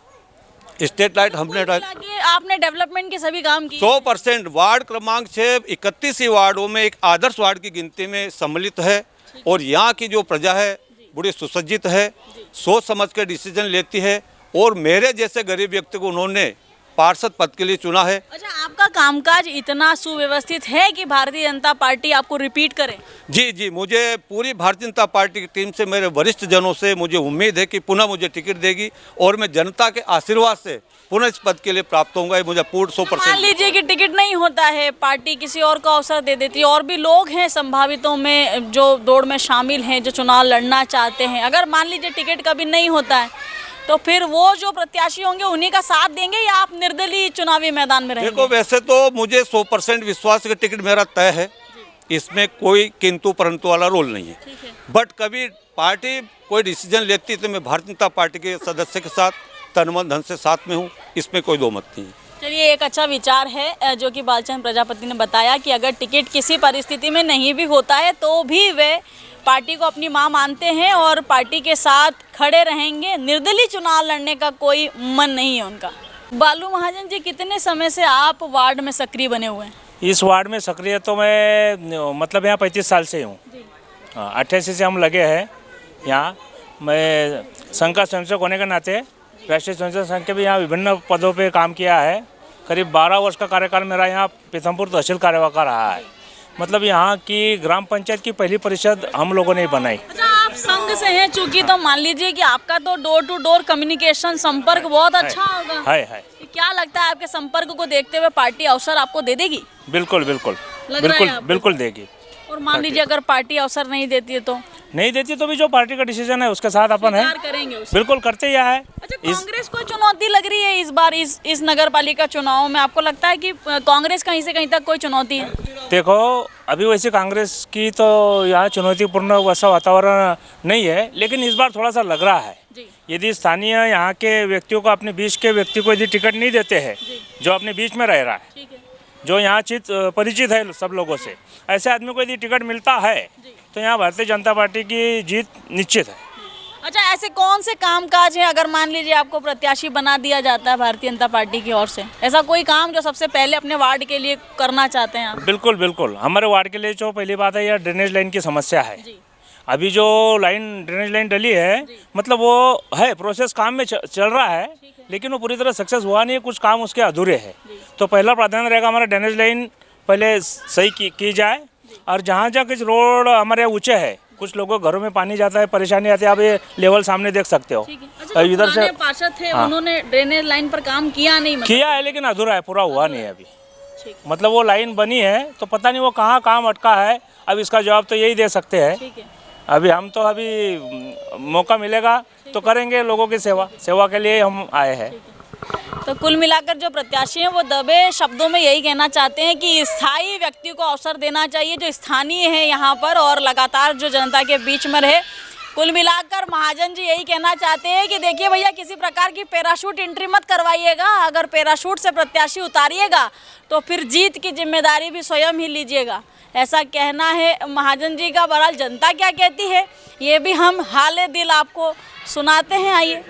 स्ट्रीट लाइट हमने डाली। आपने डेवलपमेंट के सभी काम किए? 100%। वार्ड क्रमांक 6 31 ही वार्डों में एक आदर्श वार्ड की गिनती में सम्मिलित है, और यहाँ की जो प्रजा है बड़ी सुसज्जित है, सोच समझ के डिसीजन लेती है, और मेरे जैसे गरीब व्यक्ति को उन्होंने पार्षद पद के लिए चुना है। अच्छा, आपका कामकाज इतना सुव्यवस्थित है कि भारतीय जनता पार्टी आपको रिपीट करे? जी, मुझे पूरी भारतीय जनता पार्टी की टीम से, मेरे वरिष्ठ जनों से मुझे उम्मीद है कि पुनः मुझे टिकट देगी, और मैं जनता के आशीर्वाद से पुनः इस पद के लिए प्राप्त होऊंगा। मुझे पूर्ण 100%। मान लीजिए कि टिकट नहीं होता है, पार्टी किसी और को अवसर दे देती है, और भी लोग हैं संभावितों में जो दौड़ में शामिल हैं, जो चुनाव लड़ना चाहते हैं, अगर मान लीजिए टिकट कभी नहीं होता है तो फिर वो जो प्रत्याशी होंगे उन्हीं का साथ देंगे, या आप निर्दलीय चुनावी मैदान में रहेंगे? देखो, वैसे तो मुझे 100% विश्वास का टिकट मेरा तय है, इसमें कोई किंतु परंतु वाला रोल नहीं है। बट कभी पार्टी कोई डिसीजन लेती है तो मैं भारतीय जनता पार्टी के सदस्य के साथ तन मन धन से साथ में हूँ, इसमें कोई दो मत नहीं है। चलिए, एक अच्छा विचार है जो कि बालचंद प्रजापति ने बताया कि अगर टिकट किसी परिस्थिति में नहीं भी होता है तो भी वे पार्टी को अपनी मां मानते हैं और पार्टी के साथ खड़े रहेंगे। निर्दलीय चुनाव लड़ने का कोई मन नहीं है उनका। बालू महाजन जी, कितने समय से आप वार्ड में सक्रिय बने हुए हैं? इस वार्ड में सक्रिय तो मैं मतलब यहाँ 35 साल से हूँ। 88 से हम लगे हैं यहाँ। मैं संघ का स्वयंसेवक होने के नाते राष्ट्रीय स्वयंसेवक संघ के भी यहाँ विभिन्न पदों पे काम किया है। करीब 12 वर्ष का कार्यकाल मेरा यहाँ पीथमपुर तहसील कार्यवाह रहा है। मतलब यहाँ की ग्राम पंचायत की पहली परिषद हम लोगों ने बनाई। अच्छा, आप संघ से हैं चूंकि, तो मान लीजिए कि आपका तो डोर टू डोर कम्युनिकेशन संपर्क बहुत अच्छा होगा। है। क्या लगता है आपके संपर्क को देखते हुए पार्टी अवसर आपको दे देगी? बिल्कुल देगी। और मान लीजिए अगर पार्टी अवसर नहीं देती है तो? नहीं देती तो भी जो पार्टी का डिसीजन है उसके साथ अपन है, करेंगे बिल्कुल करते ही है। अच्छा, कांग्रेस को चुनौती लग रही है इस बार इस नगर पालिका चुनाव में? आपको लगता है कि कांग्रेस कहीं से कहीं तक कोई चुनौती है? देखो, अभी वैसे कांग्रेस की तो यहाँ चुनौतीपूर्ण वैसा वातावरण नहीं है, लेकिन इस बार थोड़ा सा लग रहा है। यदि स्थानीय यहाँ के व्यक्तियों को, अपने बीच के व्यक्ति को यदि टिकट नहीं देते हैं, जो अपने बीच में रह रहा है, जो यहाँ परिचित है सब लोगों से, ऐसे आदमी को यदि टिकट मिलता है तो यहाँ भारतीय जनता पार्टी की जीत निश्चित है। अच्छा, ऐसे कौन से कामकाज है अगर मान लीजिए आपको प्रत्याशी बना दिया जाता है भारतीय जनता पार्टी की ओर से, ऐसा कोई काम जो सबसे पहले अपने वार्ड के लिए करना चाहते हैं आप? बिल्कुल। हमारे वार्ड के लिए जो पहली बात है, यह ड्रेनेज लाइन की समस्या है। अभी जो ड्रेनेज लाइन डली है, मतलब वो है प्रोसेस, काम में चल रहा है, लेकिन वो पूरी तरह सक्सेस हुआ नहीं है, कुछ काम उसके अधूरे है। तो पहला प्राधान्य रहेगा हमारा ड्रेनेज लाइन पहले सही की जाए, और जहाँ जहाँ कुछ रोड हमारे ऊँचे है, कुछ लोगों के घरों में पानी जाता है, परेशानी आती है, आप ये लेवल सामने देख सकते हो। अच्छा, इधर से पार्षद थे, उन्होंने ड्रेनेज लाइन पर काम किया नहीं? किया है लेकिन अधूरा है, पूरा हुआ नहीं है अभी। मतलब वो लाइन बनी है तो पता नहीं वो कहाँ काम अटका है, अब इसका जवाब तो यही दे सकते हैं। अभी हम तो अभी मौका मिलेगा तो करेंगे लोगों की सेवा के लिए हम आए हैं। तो कुल मिलाकर जो प्रत्याशी हैं वो दबे शब्दों में यही कहना चाहते हैं कि स्थायी व्यक्ति को अवसर देना चाहिए जो स्थानीय है यहाँ पर और लगातार जो जनता के बीच में रहे। कुल मिलाकर महाजन जी यही कहना चाहते हैं कि देखिए भैया, किसी प्रकार की पैराशूट एंट्री मत करवाइएगा, अगर पैराशूट से प्रत्याशी उतारिएगा तो फिर जीत की जिम्मेदारी भी स्वयं ही लीजिएगा, ऐसा कहना है महाजन जी का। बहरहाल जनता क्या कहती है ये भी हम हाले दिल आपको सुनाते हैं, आइए।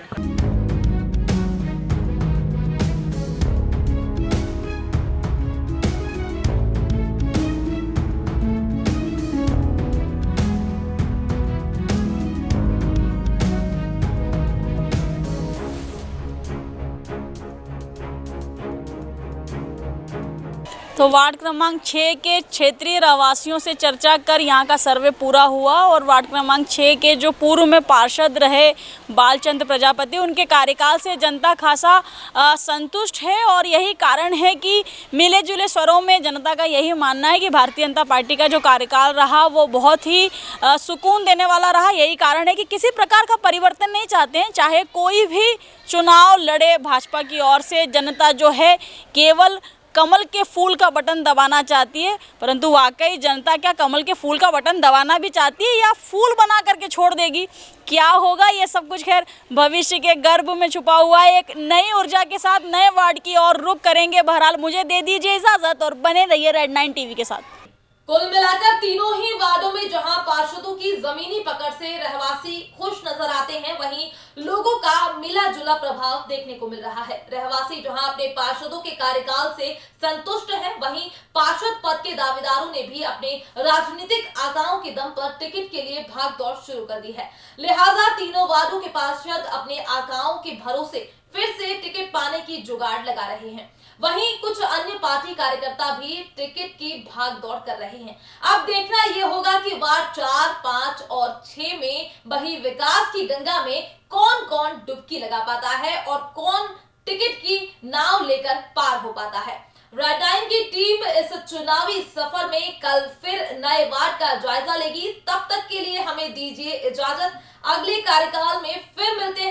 तो वार्ड क्रमांक 6 के क्षेत्रीय रहवासियों से चर्चा कर यहाँ का सर्वे पूरा हुआ और वार्ड क्रमांक 6 के जो पूर्व में पार्षद रहे बालचंद्र प्रजापति, उनके कार्यकाल से जनता खासा संतुष्ट है और यही कारण है कि मिले जुले स्वरों में जनता का यही मानना है कि भारतीय जनता पार्टी का जो कार्यकाल रहा वो बहुत ही सुकून देने वाला रहा। यही कारण है कि किसी प्रकार का परिवर्तन नहीं चाहते हैं, चाहे कोई भी चुनाव लड़े भाजपा की ओर से जनता जो है केवल कमल के फूल का बटन दबाना चाहती है। परंतु वाकई जनता क्या कमल के फूल का बटन दबाना भी चाहती है या फूल बना करके छोड़ देगी? क्या होगा ये सब कुछ खैर भविष्य के गर्भ में छुपा हुआ है। एक नई ऊर्जा के साथ नए वार्ड की ओर रुख करेंगे। बहरहाल मुझे दे दीजिए इजाजत और बने रहिए रेड 9 टीवी के साथ। कुल मिलाकर तीनों ही वार्डों में जहां पार्षदों की जमीनी पकड़ से रहवासी खुश नजर आते हैं, वहीं लोगों का मिला जुला प्रभाव देखने को मिल रहा है। रहवासी जहां अपने पार्षदों के कार्यकाल से संतुष्ट हैं, वहीं पार्षद पद के दावेदारों ने भी अपने राजनीतिक आकाओं के दम पर टिकट के लिए भाग दौड़ शुरू कर दी है। लिहाजा तीनों वार्डों के पार्षद अपने आकाओं के भरोसे फिर से टिकट पाने की जुगाड़ लगा रहे हैं। वहीं कुछ अन्य पार्टी कार्यकर्ता भी टिकट की भाग दौड़ कर रहे हैं। अब देखना यह होगा कि वार्ड 4, 5 और 6 में बही विकास की गंगा में कौन कौन डुबकी लगा पाता है और कौन टिकट की नाव लेकर पार हो पाता है। रेड 9 की टीम इस चुनावी सफर में कल फिर नए वार्ड का जायजा लेगी। तब तक के लिए हमें दीजिए इजाजत। अगले कार्यकाल में फिर मिलते